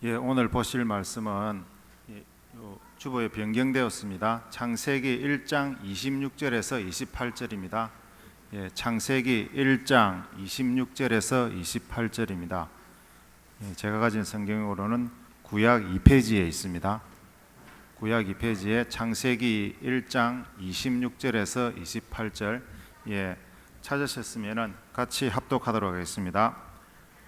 예, 오늘 보실 말씀은 주보에 변경되었습니다. 창세기 1장 26절에서 28절입니다. 예, 창세기 1장 26절에서 28절입니다. 예, 제가 가진 성경으로는 구약 2페이지에 있습니다. 구약 2페이지에 창세기 1장 26절에서 28절 찾으셨으면 같이 합독하도록 하겠습니다.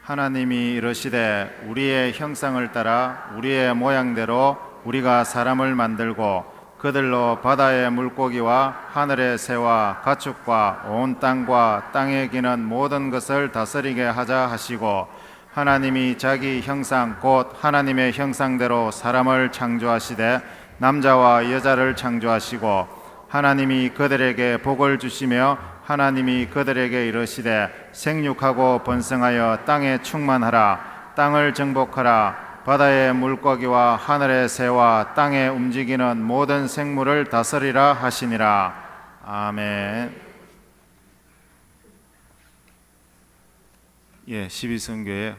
하나님이 이르시되 우리의 형상을 따라 우리의 모양대로 우리가 사람을 만들고 그들로 바다의 물고기와 하늘의 새와 가축과 온 땅과 땅에 기는 모든 것을 다스리게 하자 하시고, 하나님이 자기 형상 곧 하나님의 형상대로 사람을 창조하시되 남자와 여자를 창조하시고, 하나님이 그들에게 복을 주시며 하나님이 그들에게 이르시되 생육하고 번성하여 땅에 충만하라. 땅을 정복하라. 바다의 물고기와 하늘의 새와 땅에 움직이는 모든 생물을 다스리라 하시니라. 아멘. 예, 12선교의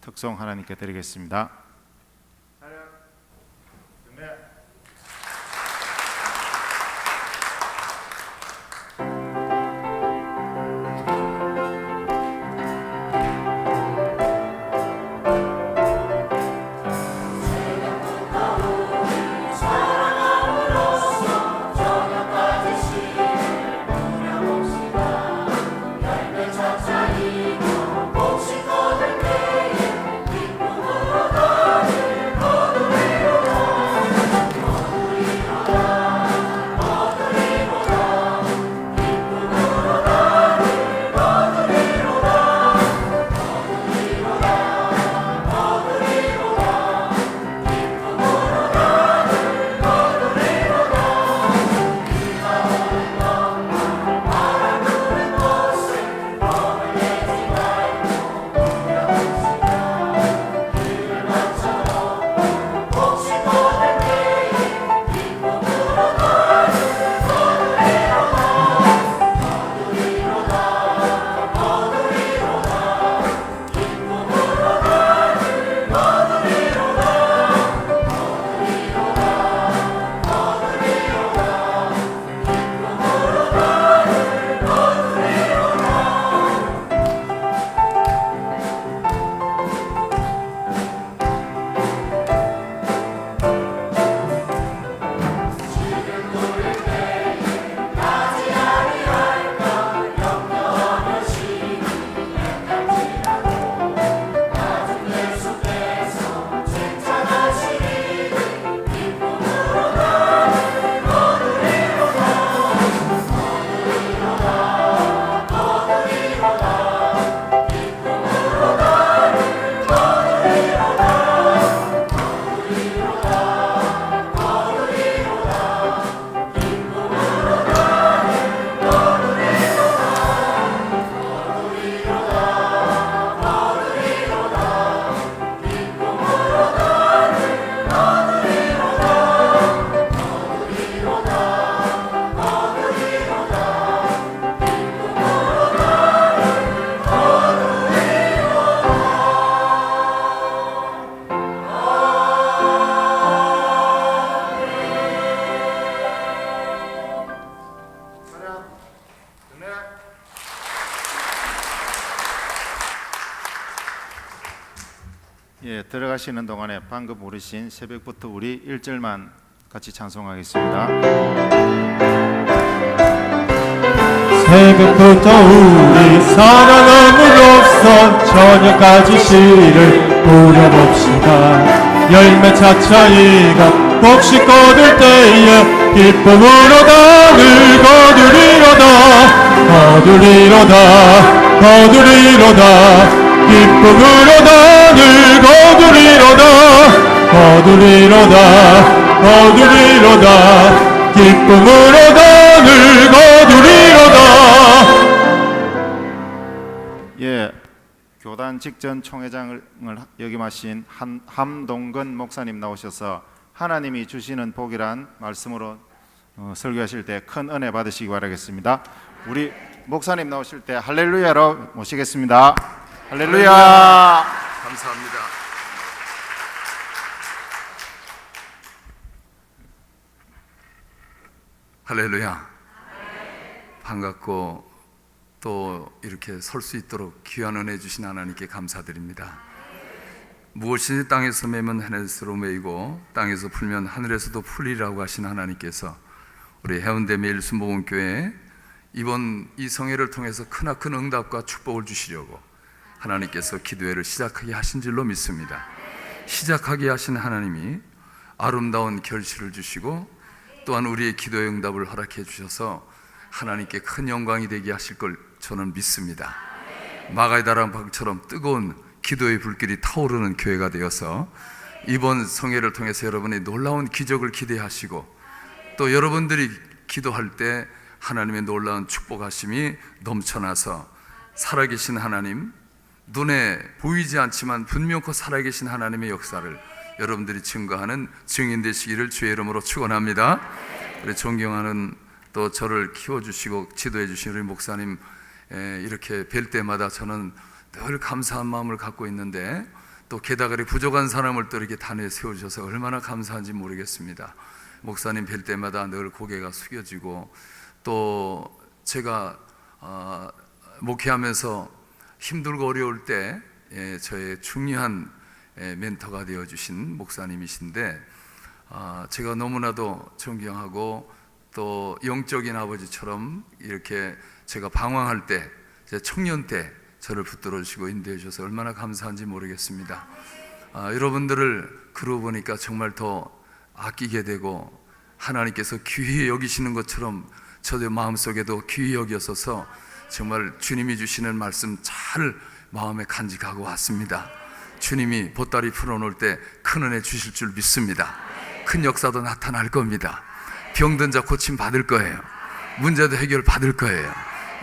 특송 하나님께 드리겠습니다. 예, 들어가시는 동안에 방금 부르신 새벽부터 우리 1절만 같이 찬송하겠습니다. 새벽부터 우리 사랑함으로써 저녁까지 씨를 뿌려봅시다. 열매 차차이가 곡식 거둘 때에 기쁨으로 땅을 거두리로다. 기쁨으로 땅을 거두리로다. 기쁨으로 땅을 거두리로다. 예, 교단 직전 총회장을 역임하신 함동근 목사님 나오셔서 하나님이 주시는 복이란 말씀으로 설교하실 때 큰 은혜 받으시기 바라겠습니다. 우리 목사님 나오실 때 할렐루야로 모시겠습니다. 할렐루야. 감사합니다. 할렐루야. 반갑고 또 이렇게 설 수 있도록 귀한 은혜 주신 하나님께 감사드립니다. 무엇이든지 땅에서 매면 하늘에서 매이고 땅에서 풀면 하늘에서도 풀리라고 하신 하나님께서 우리 해운대 매일순복음교회 이번 이 성회를 통해서 크나큰 응답과 축복을 주시려고 하나님께서 기도회를 시작하게 하신 줄로 믿습니다. 시작하게 하신 하나님이 아름다운 결실을 주시고 또한 우리의 기도의 응답을 허락해 주셔서 하나님께 큰 영광이 되게 하실 걸 저는 믿습니다. 마가의 다락방처럼 뜨거운 기도의 불길이 타오르는 교회가 되어서 이번 성회를 통해서 여러분의 놀라운 기적을 기대하시고 또 여러분들이 기도할 때 하나님의 놀라운 축복하심이 넘쳐나서 살아계신 하나님, 눈에 보이지 않지만 분명코 살아계신 하나님의 역사를 여러분들이 증거하는 증인 되시기를 주의 이름으로 축원합니다. 우리 존경하는 또 저를 키워주시고 지도해 주신 우리 목사님 이렇게 뵐 때마다 저는 늘 감사한 마음을 갖고 있는데 또 게다가 부족한 사람을 또 이렇게 단에 세워주셔서 얼마나 감사한지 모르겠습니다. 목사님 뵐 때마다 늘 고개가 숙여지고 또 제가 목회하면서 힘들고 어려울 때 저의 중요한 멘토가 되어주신 목사님이신데 제가 너무나도 존경하고 또 영적인 아버지처럼 이렇게 제가 방황할 때 청년 때 저를 붙들어 주시고 인도해 주셔서 얼마나 감사한지 모르겠습니다. 여러분들을 그러고 보니까 정말 더 아끼게 되고 하나님께서 귀히 여기시는 것처럼 저의 마음속에도 귀히 여기셔서 정말 주님이 주시는 말씀 잘 마음에 간직하고 왔습니다. 주님이 보따리 풀어놓을 때 큰 은혜 주실 줄 믿습니다. 큰 역사도 나타날 겁니다. 병든 자 고침 받을 거예요. 문제도 해결 받을 거예요.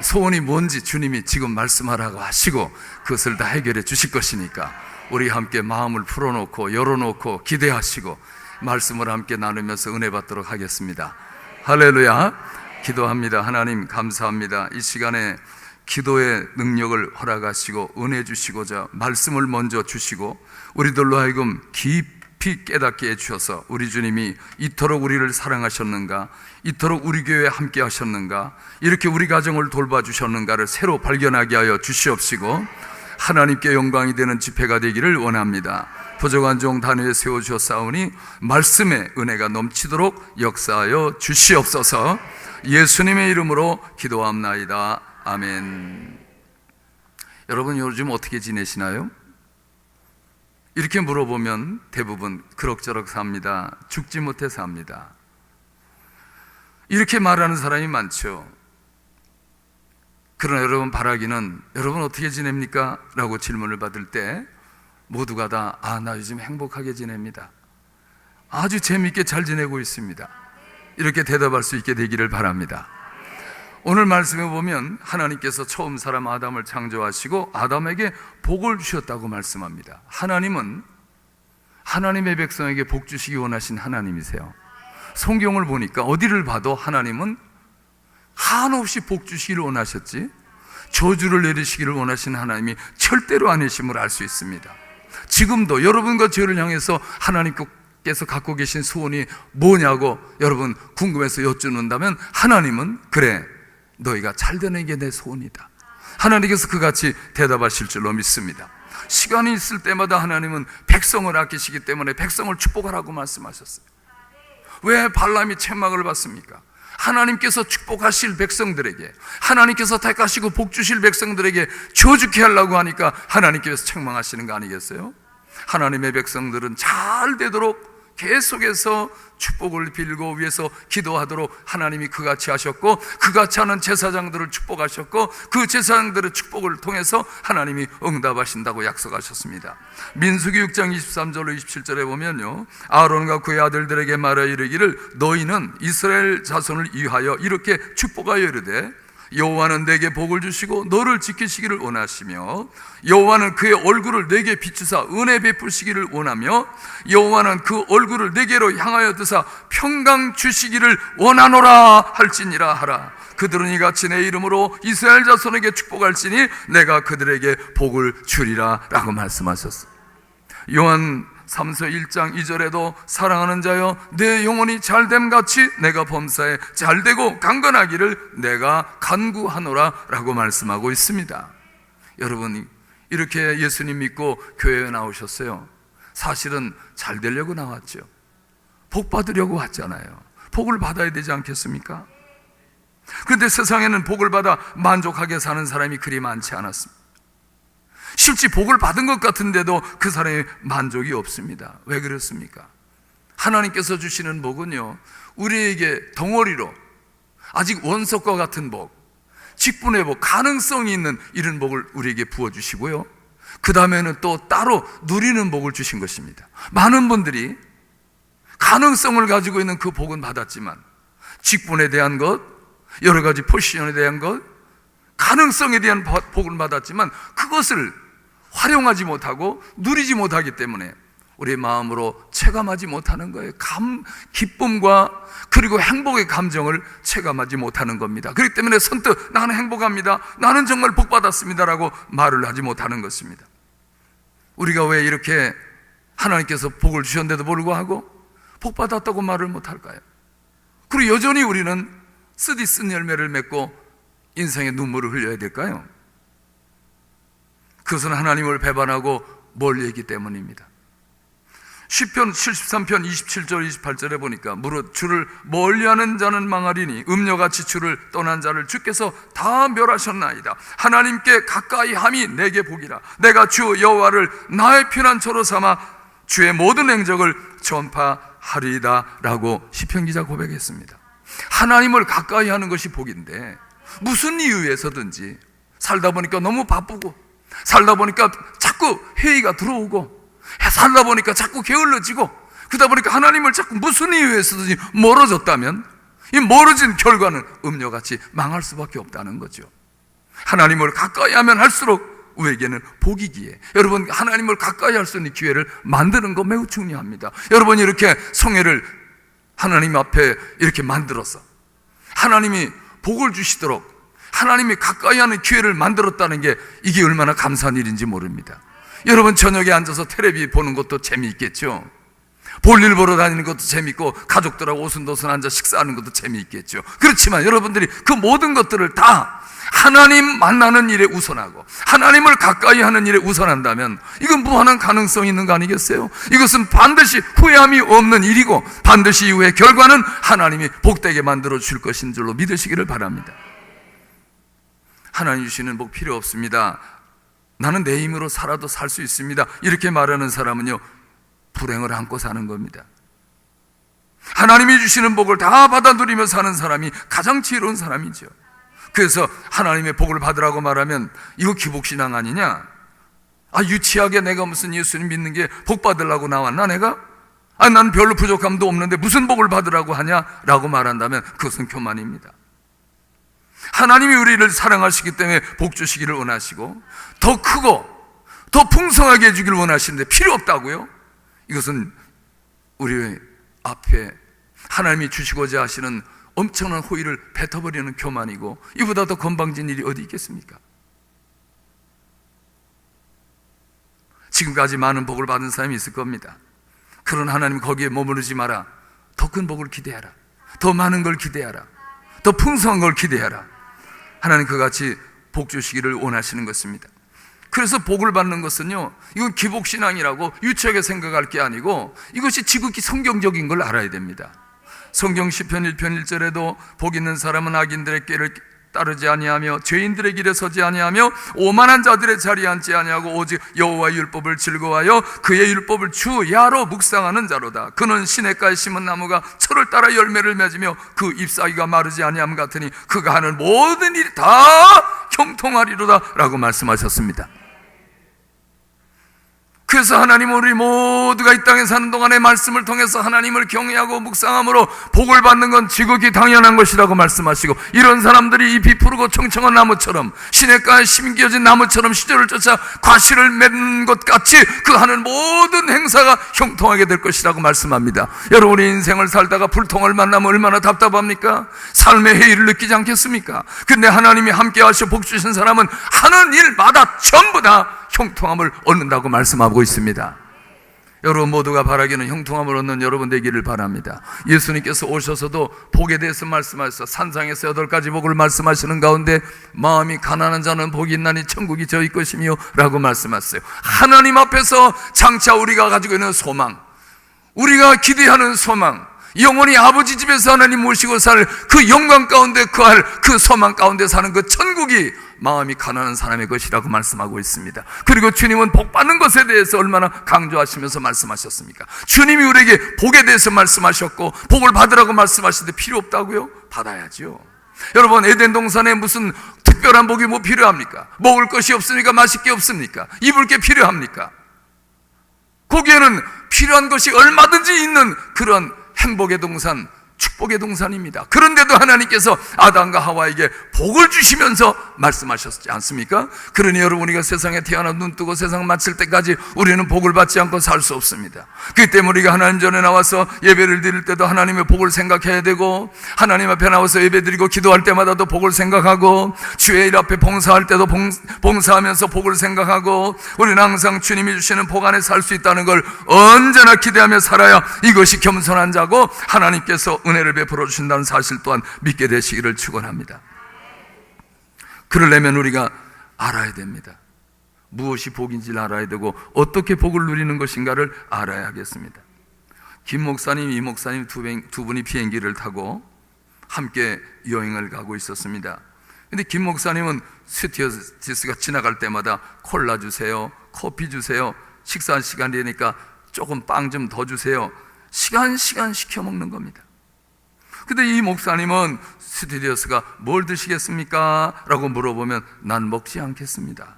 소원이 뭔지 주님이 지금 말씀하라고 하시고 그것을 다 해결해 주실 것이니까 우리 함께 마음을 풀어놓고 열어놓고 기대하시고 말씀을 함께 나누면서 은혜 받도록 하겠습니다. 할렐루야. 기도합니다. 하나님 감사합니다. 이 시간에 기도의 능력을 허락하시고 은혜 주시고자 말씀을 먼저 주시고 우리들로 하여금 깊이 깨닫게 해주셔서 우리 주님이 이토록 우리를 사랑하셨는가, 이토록 우리 교회에 함께 하셨는가, 이렇게 우리 가정을 돌봐주셨는가를 새로 발견하게 하여 주시옵시고 하나님께 영광이 되는 집회가 되기를 원합니다. 부족한 종 단위에 세워주셨사오니 말씀의 은혜가 넘치도록 역사하여 주시옵소서. 예수님의 이름으로 기도합나이다. 아멘. 여러분 요즘 어떻게 지내시나요? 이렇게 물어보면 대부분 그럭저럭 삽니다. 죽지 못해 삽니다. 이렇게 말하는 사람이 많죠. 그러나 여러분 바라기는 여러분 어떻게 지냅니까? 라고 질문을 받을 때 모두가 다 나 요즘 행복하게 지냅니다. 아주 재미있게 잘 지내고 있습니다. 이렇게 대답할 수 있게 되기를 바랍니다. 오늘 말씀에 보면 하나님께서 처음 사람 아담을 창조하시고 아담에게 복을 주셨다고 말씀합니다. 하나님은 하나님의 백성에게 복 주시기 원하신 하나님이세요. 성경을 보니까 어디를 봐도 하나님은 한없이 복 주시기를 원하셨지 저주를 내리시기를 원하신 하나님이 절대로 아니심을 알 수 있습니다. 지금도 여러분과 저를 향해서 하나님께서 갖고 계신 소원이 뭐냐고 여러분 궁금해서 여쭙는다면 하나님은 그래 너희가 잘 되는 게 내 소원이다. 하나님께서 그같이 대답하실 줄로 믿습니다. 시간이 있을 때마다 하나님은 백성을 아끼시기 때문에 백성을 축복하라고 말씀하셨어요. 왜 발람이 책망을 받습니까? 하나님께서 축복하실 백성들에게 하나님께서 택하시고 복 주실 백성들에게 저주케 하려고 하니까 하나님께서 책망하시는 거 아니겠어요? 하나님의 백성들은 잘 되도록 계속해서 축복을 빌고 위해서 기도하도록 하나님이 그같이 하셨고 그같이 하는 제사장들을 축복하셨고 그 제사장들의 축복을 통해서 하나님이 응답하신다고 약속하셨습니다. 민수기 6장 23절로 27절에 보면요 아론과 그의 아들들에게 말하여 이르기를 너희는 이스라엘 자손을 위하여 이렇게 축복하여 이르되 여호와는 내게 복을 주시고 너를 지키시기를 원하시며 여호와는 그의 얼굴을 내게 비추사 은혜 베푸시기를 원하며 여호와는 그 얼굴을 내게로 향하여 드사 평강 주시기를 원하노라 할지니라 하라. 그들은 이같이 내 이름으로 이스라엘 자손에게 축복할지니 내가 그들에게 복을 주리라 라고 말씀하셨어요. 요한 3서 1장 2절에도 사랑하는 자여 내 영혼이 잘됨같이 내가 범사에 잘되고 강건하기를 내가 간구하노라 라고 말씀하고 있습니다. 여러분, 이렇게 예수님 믿고 교회에 나오셨어요. 사실은 잘 되려고 나왔죠. 복 받으려고 왔잖아요. 복을 받아야 되지 않겠습니까? 그런데 세상에는 복을 받아 만족하게 사는 사람이 그리 많지 않았습니다. 실제 복을 받은 것 같은데도 그 사람의 만족이 없습니다. 왜 그렇습니까? 하나님께서 주시는 복은요, 우리에게 덩어리로 아직 원석과 같은 복, 직분의 복, 가능성이 있는 이런 복을 우리에게 부어주시고요, 그 다음에는 또 따로 누리는 복을 주신 것입니다. 많은 분들이 가능성을 가지고 있는 그 복은 받았지만 직분에 대한 것, 여러 가지 포지션에 대한 것, 가능성에 대한 복을 받았지만 그것을 활용하지 못하고 누리지 못하기 때문에 우리의 마음으로 체감하지 못하는 거예요. 기쁨과 그리고 행복의 감정을 체감하지 못하는 겁니다. 그렇기 때문에 선뜻 나는 행복합니다, 나는 정말 복 받았습니다 라고 말을 하지 못하는 것입니다. 우리가 왜 이렇게 하나님께서 복을 주셨는데도 불구하고 복 받았다고 말을 못할까요? 그리고 여전히 우리는 쓰디쓴 열매를 맺고 인생의 눈물을 흘려야 될까요? 그것은 하나님을 배반하고 멀리 있기 때문입니다. 시편 73편 27절 28절에 보니까 무릇 주를 멀리하는 자는 망하리니 음녀같이 주를 떠난 자를 주께서 다 멸하셨나이다. 하나님께 가까이 함이 내게 복이라. 내가 주 여호와를 나의 피난처로 삼아 주의 모든 행적을 전파하리이다 라고 시편 기자 고백했습니다. 하나님을 가까이 하는 것이 복인데, 무슨 이유에서든지 살다 보니까 너무 바쁘고, 살다 보니까 자꾸 회의가 들어오고, 살다 보니까 자꾸 게을러지고, 그러다 보니까 하나님을 자꾸 무슨 이유에서든지 멀어졌다면 이 멀어진 결과는 음녀같이 망할 수밖에 없다는 거죠. 하나님을 가까이 하면 할수록 우리에게는 복이기에, 여러분, 하나님을 가까이 할 수 있는 기회를 만드는 거 매우 중요합니다. 여러분이 이렇게 성회를 하나님 앞에 이렇게 만들어서 하나님이 복을 주시도록 하나님이 가까이 하는 기회를 만들었다는 게 이게 얼마나 감사한 일인지 모릅니다. 여러분, 저녁에 앉아서 텔레비 보는 것도 재미있겠죠. 볼일 보러 다니는 것도 재미있고, 가족들하고 오순도순 앉아 식사하는 것도 재미있겠죠. 그렇지만 여러분들이 그 모든 것들을 다 하나님 만나는 일에 우선하고 하나님을 가까이 하는 일에 우선한다면 이건 무한한 가능성이 있는 거 아니겠어요? 이것은 반드시 후회함이 없는 일이고, 반드시 이후의 결과는 하나님이 복되게 만들어 줄 것인 줄로 믿으시기를 바랍니다. 하나님 주시는 복 필요 없습니다, 나는 내 힘으로 살아도 살 수 있습니다, 이렇게 말하는 사람은요, 불행을 안고 사는 겁니다. 하나님이 주시는 복을 다 받아 누리며 사는 사람이 가장 지혜로운 사람이죠. 그래서 하나님의 복을 받으라고 말하면 이거 기복신앙 아니냐? 유치하게 내가 무슨 예수님 믿는 게 복 받으려고 나왔나 내가? 난 별로 부족함도 없는데 무슨 복을 받으라고 하냐? 라고 말한다면 그것은 교만입니다. 하나님이 우리를 사랑하시기 때문에 복 주시기를 원하시고, 더 크고 더 풍성하게 해주기를 원하시는데 필요 없다고요? 이것은 우리 앞에 하나님이 주시고자 하시는 엄청난 호의를 뱉어버리는 교만이고, 이보다 더 건방진 일이 어디 있겠습니까? 지금까지 많은 복을 받은 사람이 있을 겁니다. 그런 하나님 거기에 머무르지 마라. 더 큰 복을 기대하라. 더 많은 걸 기대하라. 더 풍성한 걸 기대하라. 하나님 그같이 복 주시기를 원하시는 것입니다. 그래서 복을 받는 것은요, 이건 기복신앙이라고 유치하게 생각할 게 아니고 이것이 지극히 성경적인 걸 알아야 됩니다. 성경 시편 1편 1절에도 복 있는 사람은 악인들의 길을 따르지 아니하며 죄인들의 길에 서지 아니하며 오만한 자들의 자리에 앉지 아니하고 오직 여호와의 율법을 즐거워하여 그의 율법을 주야로 묵상하는 자로다. 그는 시냇가에 심은 나무가 철을 따라 열매를 맺으며 그 잎사귀가 마르지 아니함 같으니 그가 하는 모든 일이 다 형통하리로다 라고 말씀하셨습니다. 그래서 하나님은 우리 모두가 이 땅에 사는 동안에 말씀을 통해서 하나님을 경외하고 묵상함으로 복을 받는 건 지극히 당연한 것이라고 말씀하시고, 이런 사람들이 이 비푸르고 청청한 나무처럼 시냇가에 심겨진 나무처럼 시절을 쫓아 과실을 맺는 것 같이 그 하는 모든 행사가 형통하게 될 것이라고 말씀합니다. 여러분이 인생을 살다가 불통을 만나면 얼마나 답답합니까? 삶의 해이를 느끼지 않겠습니까? 근데 하나님이 함께 하셔 복 주신 사람은 하는 일마다 전부 다 형통함을 얻는다고 말씀하고 있습니다. 여러분 모두가 바라기는 형통함을 얻는 여러분 되기를 바랍니다. 예수님께서 오셔서도 복에 대해서 말씀하셔서 산상에서 8가지 복을 말씀하시는 가운데 마음이 가난한 자는 복이 있나니 천국이 저희 것이며 라고 말씀하셨어요. 하나님 앞에서 장차 우리가 가지고 있는 소망, 우리가 기대하는 소망, 영원히 아버지 집에서 하나님 모시고 살 그 영광 가운데 거할 그 소망 가운데 사는 그 천국이 마음이 가난한 사람의 것이라고 말씀하고 있습니다. 그리고 주님은 복 받는 것에 대해서 얼마나 강조하시면서 말씀하셨습니까? 주님이 우리에게 복에 대해서 말씀하셨고 복을 받으라고 말씀하시는데 필요 없다고요? 받아야죠. 여러분, 에덴 동산에 무슨 특별한 복이 뭐 필요합니까? 먹을 것이 없습니까? 마실 게 없습니까? 입을 게 필요합니까? 거기에는 필요한 것이 얼마든지 있는 그런 행복의 동산, 축복의 동산입니다. 그런데도 하나님께서 아담과 하와에게 복을 주시면서 말씀하셨지 않습니까? 그러니 여러분, 우리가 세상에 태어나 눈 뜨고 세상 마칠 때까지 우리는 복을 받지 않고 살 수 없습니다. 그렇기 때문에 우리가 하나님 전에 나와서 예배를 드릴 때도 하나님의 복을 생각해야 되고, 하나님 앞에 나와서 예배 드리고 기도할 때마다도 복을 생각하고, 주의 일 앞에 봉사할 때도 봉사하면서 복을 생각하고, 우리는 항상 주님이 주시는 복 안에 살 수 있다는 걸 언제나 기대하며 살아야 이것이 겸손한 자고 하나님께서 은혜를 베풀어 주신다는 사실 또한 믿게 되시기를 축원합니다. 그러려면 우리가 알아야 됩니다. 무엇이 복인지를 알아야 되고 어떻게 복을 누리는 것인가를 알아야 하겠습니다. 김 목사님, 이 목사님 두 분이 비행기를 타고 함께 여행을 가고 있었습니다. 근데 김 목사님은 스튜어디스가 지나갈 때마다 콜라 주세요, 커피 주세요, 식사 시간 되니까 조금 빵 좀 더 주세요, 시간 시켜 먹는 겁니다. 근데 이 목사님은 스튜디오스가 뭘 드시겠습니까? 라고 물어보면 난 먹지 않겠습니다.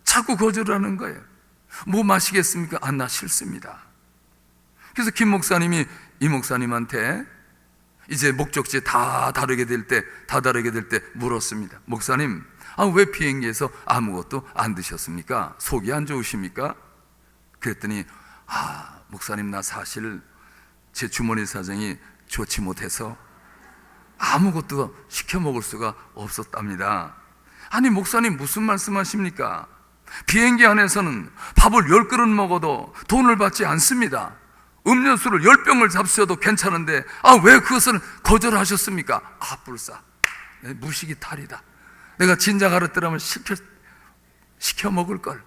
자꾸 거절하는 거예요. 뭐 마시겠습니까? 아, 나 싫습니다. 그래서 김 목사님이 이 목사님한테 이제 목적지 다 다르게 될 때 물었습니다. 목사님, 왜 비행기에서 아무것도 안 드셨습니까? 속이 안 좋으십니까? 그랬더니 목사님, 나 사실 제 주머니 사정이 좋지 못해서 아무것도 시켜 먹을 수가 없었답니다. 아니 목사님, 무슨 말씀하십니까? 비행기 안에서는 밥을 10그릇 먹어도 돈을 받지 않습니다. 음료수를 10병을 잡수셔도 괜찮은데 왜 그것을 거절하셨습니까? 불사, 무식이 탈이다. 내가 진작 알았더라면 시켜 먹을 걸.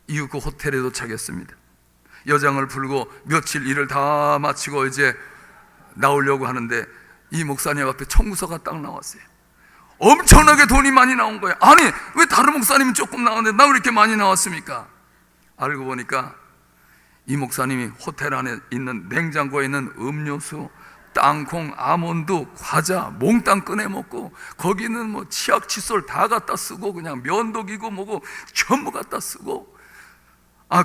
이후 그 호텔에 도착했습니다. 여장을 풀고 며칠 일을 다 마치고 이제 나오려고 하는데 이 목사님 앞에 청구서가 딱 나왔어요. 엄청나게 돈이 많이 나온 거예요. 아니, 왜 다른 목사님은 조금 나왔는데 나 왜 이렇게 많이 나왔습니까? 알고 보니까 이 목사님이 호텔 안에 있는 냉장고에 있는 음료수, 땅콩, 아몬드, 과자 몽땅 꺼내 먹고, 거기는 뭐 치약, 칫솔 다 갖다 쓰고 그냥 면도기고 뭐고 전부 갖다 쓰고,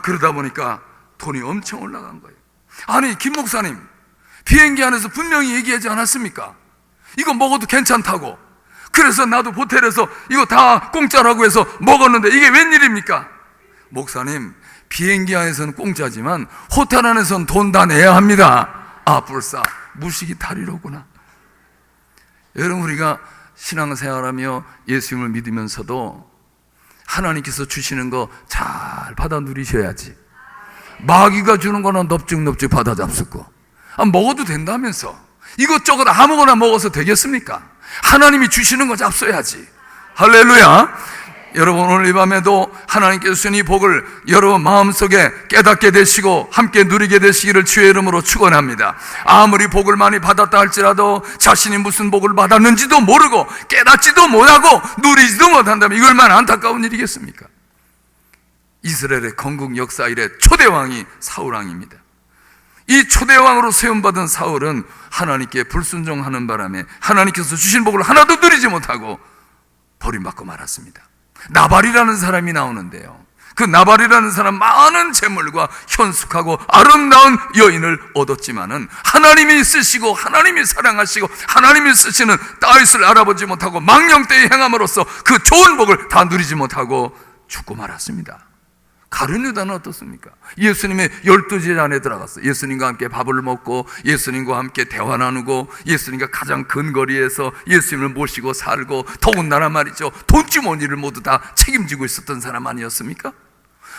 그러다 보니까 돈이 엄청 올라간 거예요. 아니 김 목사님, 비행기 안에서 분명히 얘기하지 않았습니까? 이거 먹어도 괜찮다고. 그래서 나도 호텔에서 이거 다 공짜라고 해서 먹었는데 이게 웬일입니까? 목사님, 비행기 안에서는 공짜지만 호텔 안에서는 돈 다 내야 합니다. 불사, 무식이 탈이로구나. 여러분, 우리가 신앙생활하며 예수님을 믿으면서도 하나님께서 주시는 거 잘 받아 누리셔야지. 마귀가 주는 거는 넙죽넙죽 받아 잡수고, 먹어도 된다면서 이것저것 아무거나 먹어서 되겠습니까? 하나님이 주시는 거 잡숴야지. 할렐루야. 여러분, 오늘 이 밤에도 하나님께서 주신 이 복을 여러분 마음속에 깨닫게 되시고 함께 누리게 되시기를 주의 이름으로 축원합니다. 아무리 복을 많이 받았다 할지라도 자신이 무슨 복을 받았는지도 모르고 깨닫지도 못하고 누리지도 못한다면 이거 얼마나 안타까운 일이겠습니까? 이스라엘의 건국 역사 이래 초대왕이 사울왕입니다. 이 초대왕으로 세움받은 사울은 하나님께 불순종하는 바람에 하나님께서 주신 복을 하나도 누리지 못하고 버림받고 말았습니다. 나발이라는 사람이 나오는데요, 그 나발이라는 사람 많은 재물과 현숙하고 아름다운 여인을 얻었지만은 하나님이 쓰시고 하나님이 사랑하시고 하나님이 쓰시는 다윗을 알아보지 못하고 망령되이 행함으로써 그 좋은 복을 다 누리지 못하고 죽고 말았습니다. 가룟 유다는 어떻습니까? 예수님의 12제자 안에 들어갔어요. 예수님과 함께 밥을 먹고 예수님과 함께 대화 나누고 예수님과 가장 근거리에서 예수님을 모시고 살고, 더군다나 말이죠, 돈주머니를 모두 다 책임지고 있었던 사람 아니었습니까?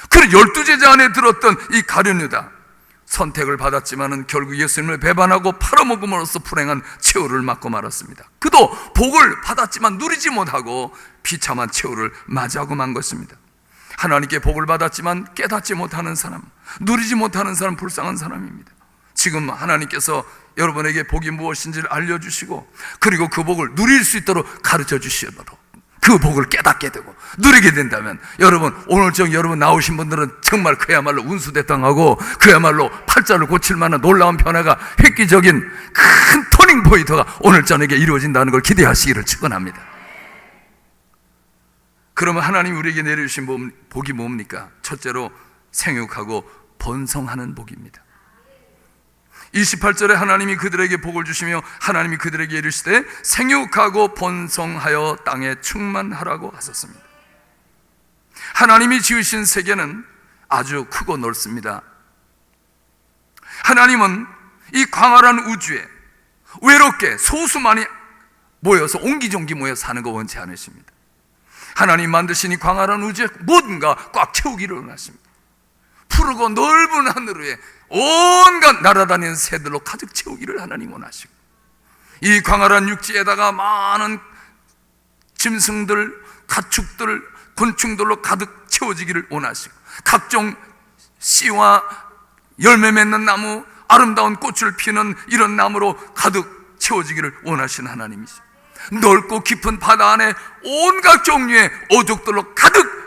그런 12제자 안에 들었던 이 가룟 유다, 선택을 받았지만은 결국 예수님을 배반하고 팔아먹음으로써 불행한 최후를 맞고 말았습니다. 그도 복을 받았지만 누리지 못하고 비참한 최후를 맞이하고 만 것입니다. 하나님께 복을 받았지만 깨닫지 못하는 사람, 누리지 못하는 사람, 불쌍한 사람입니다. 지금 하나님께서 여러분에게 복이 무엇인지를 알려주시고, 그리고 그 복을 누릴 수 있도록 가르쳐 주시도록, 그 복을 깨닫게 되고 누리게 된다면, 여러분 오늘 여러분 나오신 분들은 정말 그야말로 운수대탕하고 그야말로 팔자를 고칠 만한 놀라운 변화가, 획기적인 큰 터닝 포인트가 오늘 저녁에 이루어진다는 걸 기대하시기를 축원합니다. 그러면 하나님 우리에게 내려주신 복이 뭡니까? 첫째로 생육하고 번성하는 복입니다. 28절에 하나님이 그들에게 복을 주시며 하나님이 그들에게 이르시되 생육하고 번성하여 땅에 충만하라고 하셨습니다. 하나님이 지으신 세계는 아주 크고 넓습니다. 하나님은 이 광활한 우주에 외롭게 소수만이 모여서 옹기종기 모여 사는 거 원치 않으십니다. 하나님 만드신 이 광활한 우주에 뭔가 꽉 채우기를 원하십니다. 푸르고 넓은 하늘 위에 온갖 날아다니는 새들로 가득 채우기를 하나님 원하시고, 이 광활한 육지에다가 많은 짐승들, 가축들, 곤충들로 가득 채워지기를 원하시고, 각종 씨와 열매 맺는 나무, 아름다운 꽃을 피는 이런 나무로 가득 채워지기를 원하시는 하나님이시죠. 넓고 깊은 바다 안에 온갖 종류의 어족들로 가득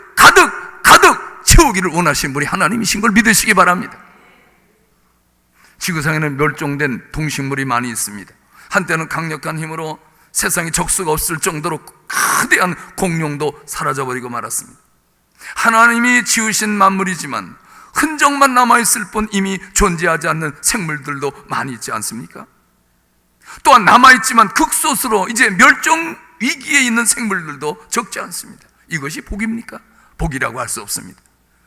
채우기를 원하시는 분이 하나님이신 걸 믿으시기 바랍니다. 지구상에는 멸종된 동식물이 많이 있습니다. 한때는 강력한 힘으로 세상에 적수가 없을 정도로 거대한 공룡도 사라져버리고 말았습니다. 하나님이 지으신 만물이지만 흔적만 남아있을 뿐 이미 존재하지 않는 생물들도 많이 있지 않습니까? 또한 남아있지만 극소수로 이제 멸종 위기에 있는 생물들도 적지 않습니다. 이것이 복입니까? 복이라고 할 수 없습니다.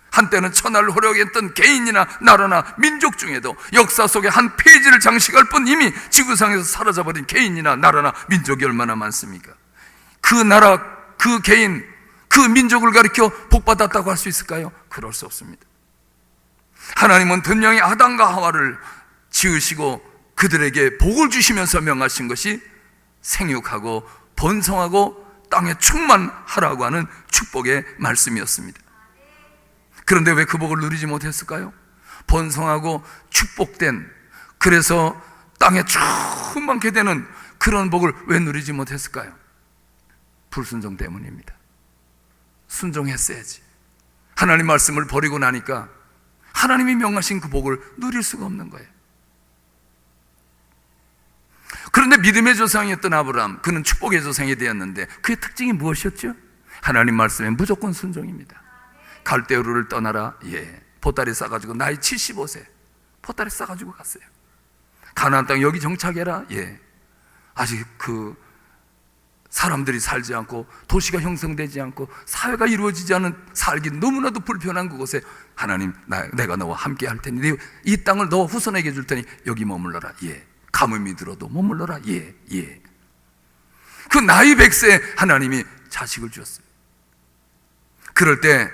한때는 천하를 호령했던 개인이나 나라나 민족 중에도 역사 속에 한 페이지를 장식할 뿐 이미 지구상에서 사라져버린 개인이나 나라나 민족이 얼마나 많습니까? 그 나라, 그 개인, 그 민족을 가리켜 복받았다고 할 수 있을까요? 그럴 수 없습니다. 하나님은 분명히 아담과 하와를 지으시고 그들에게 복을 주시면서 명하신 것이 생육하고 번성하고 땅에 충만하라고 하는 축복의 말씀이었습니다. 그런데 왜 그 복을 누리지 못했을까요? 번성하고 축복된, 그래서 땅에 충만케 되는 그런 복을 왜 누리지 못했을까요? 불순종 때문입니다. 순종했어야지. 하나님 말씀을 버리고 나니까 하나님이 명하신 그 복을 누릴 수가 없는 거예요. 그런데 믿음의 조상이었던 아브라함, 그는 축복의 조상이 되었는데 그의 특징이 무엇이었죠? 하나님 말씀에 무조건 순종입니다. 갈대우르를 떠나라. 예. 보따리 싸가지고 나이 75세 보따리 싸가지고 갔어요. 가나안 땅 여기 정착해라. 예. 아직 그 사람들이 살지 않고 도시가 형성되지 않고 사회가 이루어지지 않은, 살기 너무나도 불편한 그곳에 하나님, 내가 너와 함께 할 테니 이 땅을 너 후손에게 줄 테니 여기 머물러라. 예. 가뭄이 들어도 머물러라. 예. 그 나이 100세에 하나님이 자식을 주었어요. 그럴 때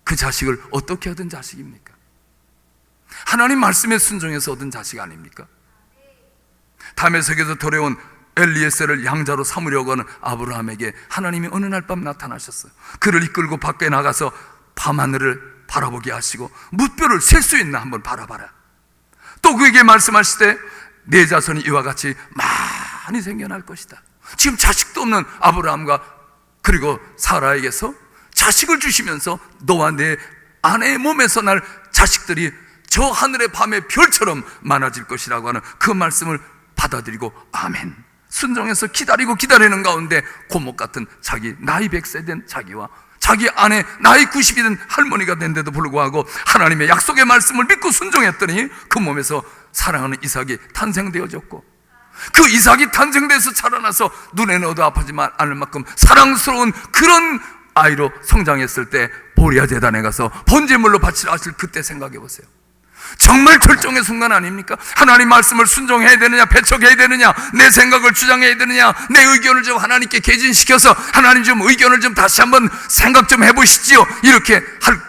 그 자식을 어떻게 얻은 자식입니까? 하나님 말씀에 순종해서 얻은 자식 아닙니까? 다메섹에서 돌아온 엘리에셀을 양자로 삼으려고 하는 아브라함에게 하나님이 어느 날 밤 나타나셨어요. 그를 이끌고 밖에 나가서 밤하늘을 바라보게 하시고 뭇별을 셀 수 있나 한번 바라봐라. 또 그에게 말씀하실 때 내 자손이 이와 같이 많이 생겨날 것이다. 지금 자식도 없는 아브라함과 그리고 사라에게서 자식을 주시면서 너와 내 아내의 몸에서 날 자식들이 저 하늘의 밤의 별처럼 많아질 것이라고 하는 그 말씀을 받아들이고 아멘, 순종해서 기다리는 가운데 고목 같은 자기 나이 100세 된 자기와 자기 아내 나이 90이 된 할머니가 된데도 불구하고 하나님의 약속의 말씀을 믿고 순종했더니 그 몸에서 사랑하는 이삭이 탄생되어졌고, 그 이삭이 탄생돼서 자라나서 눈에 넣어도 아프지 않을 만큼 사랑스러운 그런 아이로 성장했을 때 보리아 제단에 가서 번제물로 바치라 하실 그때 생각해 보세요. 정말 결정의 순간 아닙니까? 하나님 말씀을 순종해야 되느냐, 배척해야 되느냐, 내 생각을 주장해야 되느냐, 내 의견을 좀 하나님께 개진시켜서 하나님 좀 의견을 좀 다시 한번 생각 좀 해보시지요, 이렇게 할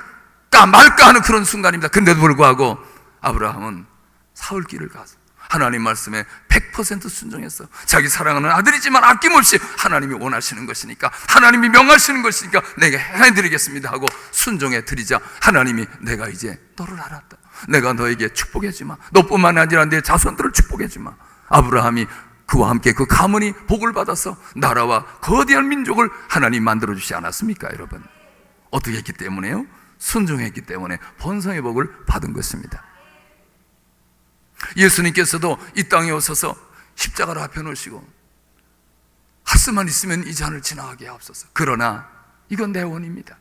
말까 하는 그런 순간입니다. 근데도 불구하고 아브라함은 사흘길을 가서 하나님 말씀에 100% 순종했어. 자기 사랑하는 아들이지만 아낌없이 하나님이 원하시는 것이니까, 하나님이 명하시는 것이니까 내가 해드리겠습니다 하고 순종해 드리자 하나님이 내가 이제 너를 알았다. 내가 너에게 축복해주마. 너뿐만 아니라 내 자손들을 축복해주마. 아브라함이 그와 함께 그 가문이 복을 받아서 나라와 거대한 민족을 하나님 만들어주지 않았습니까 여러분? 어떻게 했기 때문에요? 순종했기 때문에 번성의 복을 받은 것입니다. 예수님께서도 이 땅에 오셔서 십자가를 앞에 놓으시고 할 수만 있으면 이 잔을 지나가게 하옵소서. 그러나 이건 내 원입니다.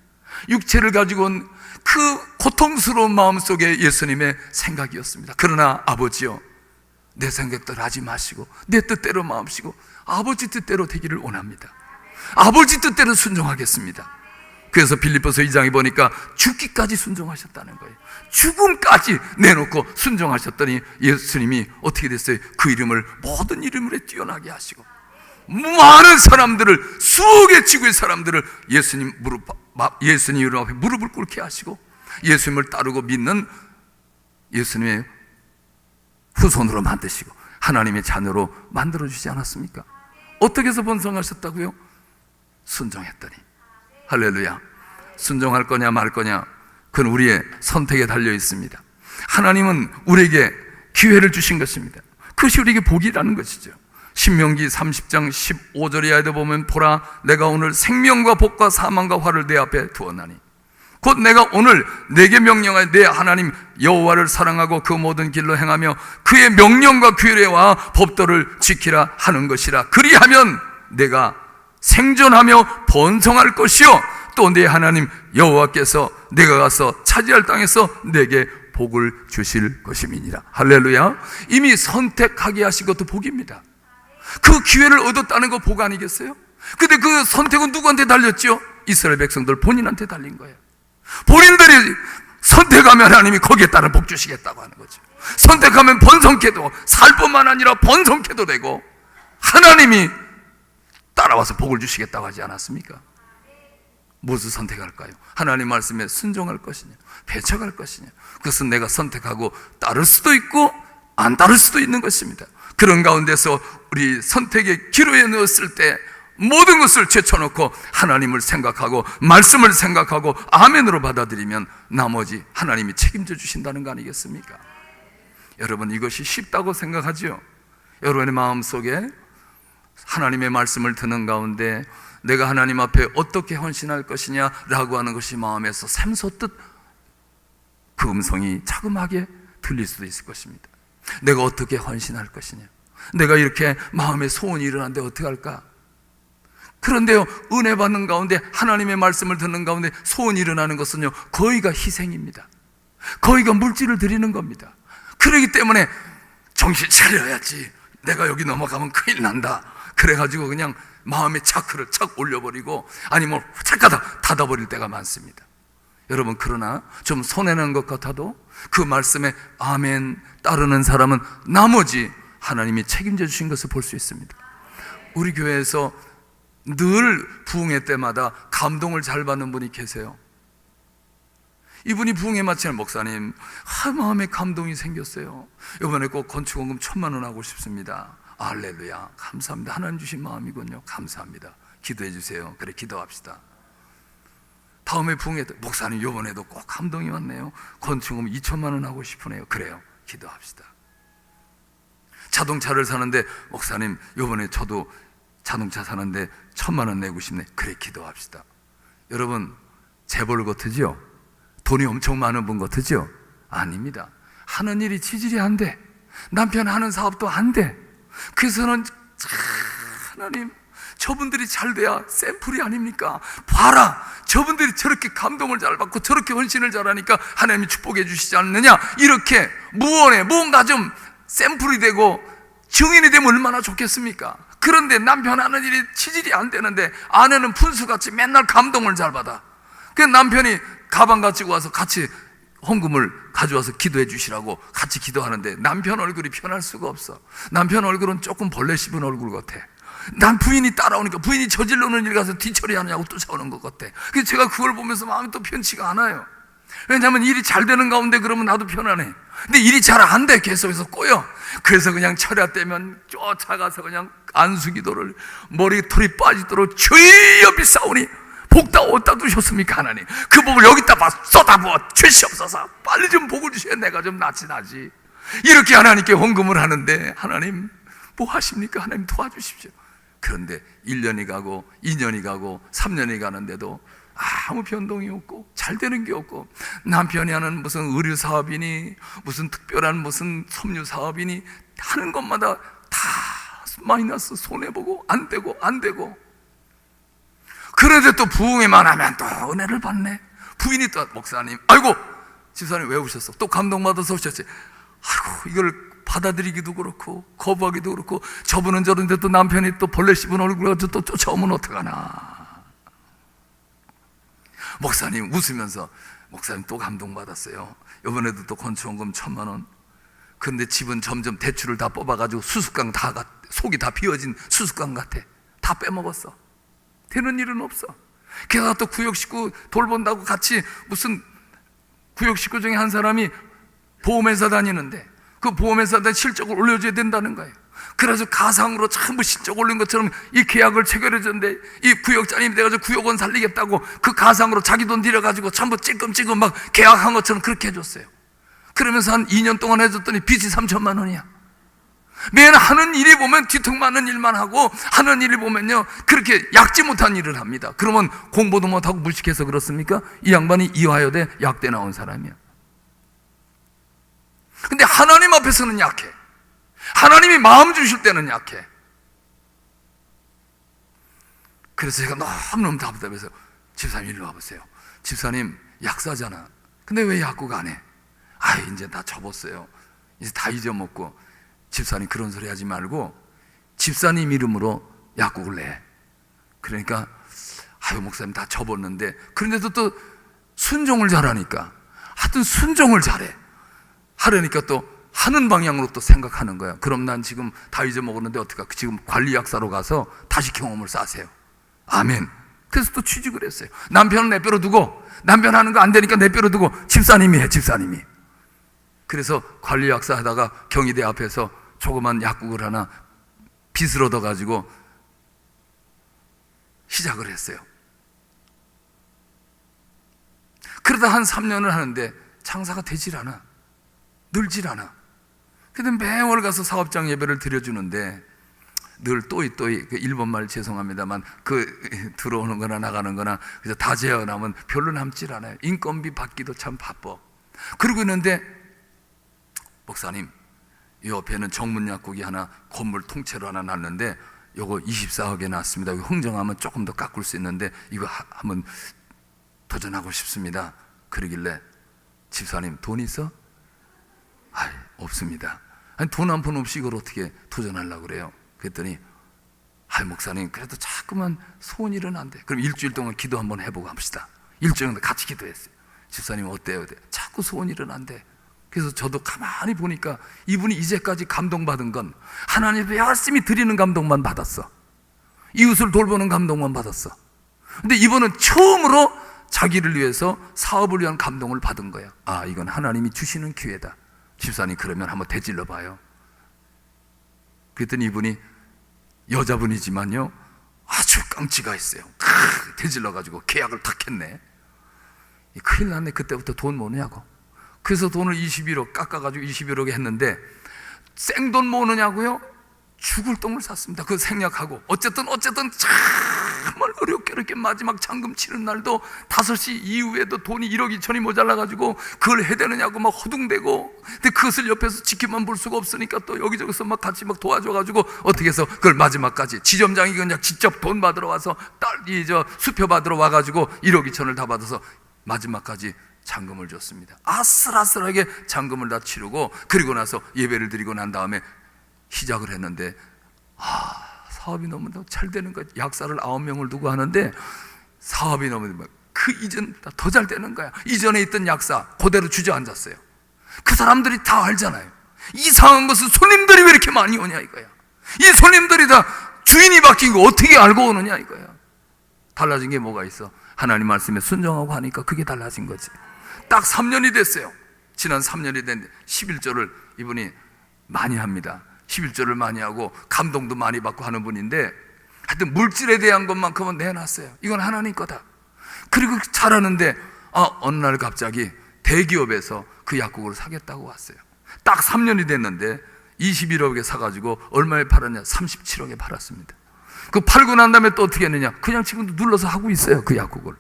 육체를 가지고 온 그 고통스러운 마음속에 예수님의 생각이었습니다. 그러나 아버지요, 내 생각대로 하지 마시고 내 뜻대로 마음시고 아버지 뜻대로 되기를 원합니다. 아버지 뜻대로 순종하겠습니다. 그래서 빌립보서 2장에 보니까 죽기까지 순종하셨다는 거예요. 죽음까지 내놓고 순종하셨더니 예수님이 어떻게 됐어요? 그 이름을 모든 이름으로 뛰어나게 하시고 많은 사람들을, 수억의 지구의 사람들을 예수님 이름 앞에 무릎을 꿇게 하시고 예수님을 따르고 믿는 예수님의 후손으로 만드시고 하나님의 자녀로 만들어주지 않았습니까? 어떻게 해서 번성하셨다고요? 순종했더니. 할렐루야. 순종할 거냐 말 거냐, 그건 우리의 선택에 달려 있습니다. 하나님은 우리에게 기회를 주신 것입니다. 그것이 우리에게 복이라는 것이죠. 신명기 30장 15절 이하에도 보면, 보라 내가 오늘 생명과 복과 사망과 화를 내 앞에 두었나니 곧 내가 오늘 내게 명령하여 내 하나님 여호와를 사랑하고 그 모든 길로 행하며 그의 명령과 규례와 법도를 지키라 하는 것이라. 그리하면 내가 생존하며 번성할 것이요 또 내 하나님 여호와께서 내가 가서 차지할 땅에서 내게 복을 주실 것임이니라. 할렐루야. 이미 선택하게 하신 것도 복입니다. 그 기회를 얻었다는 거 복 아니겠어요? 근데 그 선택은 누구한테 달렸죠? 이스라엘 백성들 본인한테 달린 거예요. 본인들이 선택하면 하나님이 거기에 따른 복 주시겠다고 하는 거죠. 선택하면 번성케도, 살 뿐만 아니라 번성케도 되고 하나님이 따라와서 복을 주시겠다고 하지 않았습니까? 무엇을 선택할까요? 하나님 말씀에 순종할 것이냐, 배척할 것이냐. 그것은 내가 선택하고 따를 수도 있고 안 따를 수도 있는 것입니다. 그런 가운데서 우리 선택의 기로에 넣었을 때 모든 것을 제쳐놓고 하나님을 생각하고 말씀을 생각하고 아멘으로 받아들이면 나머지 하나님이 책임져 주신다는 거 아니겠습니까? 여러분, 이것이 쉽다고 생각하죠? 여러분의 마음속에 하나님의 말씀을 듣는 가운데 내가 하나님 앞에 어떻게 헌신할 것이냐라고 하는 것이 마음에서 샘솟듯 그 음성이 차분하게 들릴 수도 있을 것입니다. 내가 어떻게 헌신할 것이냐, 내가 이렇게 마음에 소원이 일어나는데 어떻게 할까? 그런데요, 은혜 받는 가운데 하나님의 말씀을 듣는 가운데 소원이 일어나는 것은요, 거의가 희생입니다. 거의가 물질을 드리는 겁니다. 그렇기 때문에 정신 차려야지, 내가 여기 넘어가면 큰일 난다, 그래가지고 그냥 마음의 차크를 착 올려버리고 아니면 착 닫아버릴 때가 많습니다. 여러분, 그러나 좀 손해는 것 같아도 그 말씀에 아멘 따르는 사람은 나머지 하나님이 책임져 주신 것을 볼 수 있습니다. 우리 교회에서 늘 부흥회 때마다 감동을 잘 받는 분이 계세요. 이분이 부흥회 마치는 목사님, 마음에 감동이 생겼어요. 이번에 꼭 건축원금 1,000만 원 하고 싶습니다. 할렐루야, 감사합니다. 하나님 주신 마음이군요. 감사합니다. 기도해 주세요. 그래, 기도합시다. 다음에 부흥회 때, 목사님 이번에도 꼭 감동이 왔네요. 건축금 2,000만 원 하고 싶으네요. 그래요, 기도합시다. 자동차를 사는데, 목사님 이번에 저도 자동차 사는데 1,000만 원 내고 싶네. 그래, 기도합시다. 여러분, 재벌 같으죠? 돈이 엄청 많은 분 같으죠? 아닙니다. 하는 일이 지질이 안 돼. 남편 하는 사업도 안 돼. 그래서는 하나님, 저분들이 잘 돼야 샘플이 아닙니까? 봐라, 저분들이 저렇게 감동을 잘 받고 저렇게 헌신을 잘하니까 하나님이 축복해 주시지 않느냐, 이렇게 무언에 뭔가 좀 샘플이 되고 증인이 되면 얼마나 좋겠습니까? 그런데 남편 하는 일이 치질이 안 되는데 아내는 푼수같이 맨날 감동을 잘 받아. 그래서 남편이 가방 가지고 와서 같이 헌금을 가져와서 기도해 주시라고 같이 기도하는데 남편 얼굴이 편할 수가 없어. 남편 얼굴은 조금 벌레 씹은 얼굴 같아. 난 부인이 따라오니까 부인이 저질러는 일 가서 뒤처리하느냐고 쫓아오는 것 같아. 그래서 제가 그걸 보면서 마음이 또 편치가 않아요. 왜냐하면 일이 잘 되는 가운데 그러면 나도 편안해. 근데 일이 잘 안 돼. 계속해서 꼬여. 그래서 그냥 철야 때면 쫓아가서 그냥 안수기도를 머리털이 빠지도록 주여 비싸우니 복다 어디다 두셨습니까 하나님? 그 복을 여기다 쏟아부어 주시옵소서. 빨리 좀 복을 주셔야 내가 좀 낫지. 이렇게 하나님께 헌금을 하는데 하나님 뭐 하십니까? 하나님 도와주십시오. 그런데 1년이 가고 2년이 가고 3년이 가는데도 아무 변동이 없고 잘 되는 게 없고, 남편이 하는 무슨 의류 사업이니 무슨 특별한 무슨 섬유 사업이니 하는 것마다 다 마이너스, 손해보고 안 되고 그런데 또 부흥회만 하면 또 은혜를 받네. 부인이 또 목사님, 아이고 집사님 왜 오셨어? 또 감동받아서 오셨지. 아이고 이걸 받아들이기도 그렇고 거부하기도 그렇고, 저분은 저런데 또 남편이 또 벌레 씹은 얼굴 가지고 또 쫓아오면 어떡하나. 목사님 웃으면서, 목사님 또 감동받았어요. 이번에도 또 건축원금 1,000만 원. 근데 집은 점점 대출을 다 뽑아가지고 수수깡 속이 다 비워진 수수깡 같아. 다 빼먹었어. 되는 일은 없어. 게다가 또 구역 식구 돌본다고 같이 무슨 구역 식구 중에 한 사람이 보험회사 다니는데 그 보험회사한테 실적을 올려줘야 된다는 거예요. 그래서 가상으로 전부 실적 올린 것처럼 이 계약을 체결해줬는데, 이 구역장님이 돼가지고 구역원 살리겠다고 그 가상으로 자기 돈 들여가지고 전부 찔끔찔끔 막 계약한 것처럼 그렇게 해줬어요. 그러면서 한 2년 동안 해줬더니 빚이 3,000만 원이야. 매일 하는 일이 보면 뒤통맞는 일만 하고, 하는 일이 보면요 그렇게 약지 못한 일을 합니다. 그러면 공부도 못하고 무식해서 그렇습니까? 이 양반이 이화여대 약대 나온 사람이야. 근데 하나님 앞에서는 약해. 하나님이 마음 주실 때는 약해. 그래서 제가 너무너무 답답해서, 집사님 일로 와보세요. 집사님 약사잖아. 근데 왜 약국 안 해? 이제 다 접었어요. 이제 다 잊어먹고. 집사님 그런 소리 하지 말고 집사님 이름으로 약국을 내. 그러니까 목사님 다 접었는데, 그런데도 또 순종을 잘하니까, 하여튼 순종을 잘해. 하려니까 또 하는 방향으로 또 생각하는 거야. 그럼 난 지금 다 잊어먹었는데 어떡할까? 지금 관리약사로 가서 다시 경험을 쌓으세요. 아멘. 그래서 또 취직을 했어요. 남편은 내버려 두고, 남편 하는 거 안 되니까 내버려 두고 집사님이 해, 집사님이. 그래서 관리약사 하다가 경희대 앞에서 조그만 약국을 하나 빚을 얻어가지고 시작을 했어요. 그러다 한 3년을 하는데 장사가 되질 않아. 늘질 않아. 근데 매월 가서 사업장 예배를 드려주는데 늘 또이 그 일본말 죄송합니다만 그 들어오는 거나 나가는 거나 그래서 다 재현하면 별로 남질 않아요. 인건비 받기도 참 바빠. 그러고 있는데, 목사님 이 옆에는 정문약국이 하나 건물 통째로 하나 났는데 요거 24억에 났습니다. 이거 흥정하면 조금 더 깎을 수 있는데 이거 한번 도전하고 싶습니다. 그러길래, 집사님 돈 있어? 없습니다. 돈 한 푼 없이 이걸 어떻게 도전하려고 그래요? 그랬더니 목사님 그래도 자꾸만 소원 일어난대. 그럼 일주일 동안 기도 한번 해보고 합시다. 일주일 동안 같이 기도했어요. 집사님 어때요? 자꾸 소원 일어난대. 그래서 저도 가만히 보니까 이분이 이제까지 감동받은 건 하나님께 열심히 드리는 감동만 받았어. 이웃을 돌보는 감동만 받았어. 근데 이분은 처음으로 자기를 위해서 사업을 위한 감동을 받은 거야. 이건 하나님이 주시는 기회다. 집사님 그러면 한번 되질러 봐요. 그랬더니 이분이 여자분이지만요 아주 깡치가 있어요. 되질러 가지고 계약을 탁 했네. 큰일 났네. 그때부터 돈 뭐냐고. 그래서 돈을 21억 깎아가지고 21억에 했는데, 생돈 모으느냐고요? 죽을 똥을 샀습니다. 그거 생략하고. 어쨌든 정말 어렵게 이렇게 마지막 잔금 치는 날도 5시 이후에도 돈이 1억 2천이 모자라가지고 그걸 해대느냐고 막 허둥대고, 근데 그것을 옆에서 지켜만 볼 수가 없으니까 또 여기저기서 막 같이 막 도와줘가지고 어떻게 해서 그걸 마지막까지, 지점장이 그냥 직접 돈 받으러 와서 딸이 수표 받으러 와가지고 1억 2천을 다 받아서 마지막까지 잔금을 줬습니다. 아슬아슬하게 잔금을 다 치르고, 그리고 나서 예배를 드리고 난 다음에 시작을 했는데, 사업이 너무 잘 되는 거야. 약사를 9명을 두고 하는데 사업이 너무 그 이전 더 잘 되는 거야. 이전에 있던 약사 그대로 주저앉았어요. 그 사람들이 다 알잖아요. 이상한 것은 손님들이 왜 이렇게 많이 오냐 이거야. 이 손님들이 다 주인이 바뀐 거 어떻게 알고 오느냐 이거야. 달라진 게 뭐가 있어? 하나님 말씀에 순종하고 하니까 그게 달라진 거지. 딱 3년이 됐어요. 지난 3년이 됐는데 11조를 이분이 많이 합니다. 11조를 많이 하고 감동도 많이 받고 하는 분인데, 하여튼 물질에 대한 것만큼은 내놨어요. 이건 하나님 거다. 그리고 잘하는데 어느 날 갑자기 대기업에서 그 약국을 사겠다고 왔어요. 딱 3년이 됐는데 21억에 사가지고 얼마에 팔았냐? 37억에 팔았습니다. 그 팔고 난 다음에 또 어떻게 했느냐? 그냥 지금도 눌러서 하고 있어요. 그 약국을.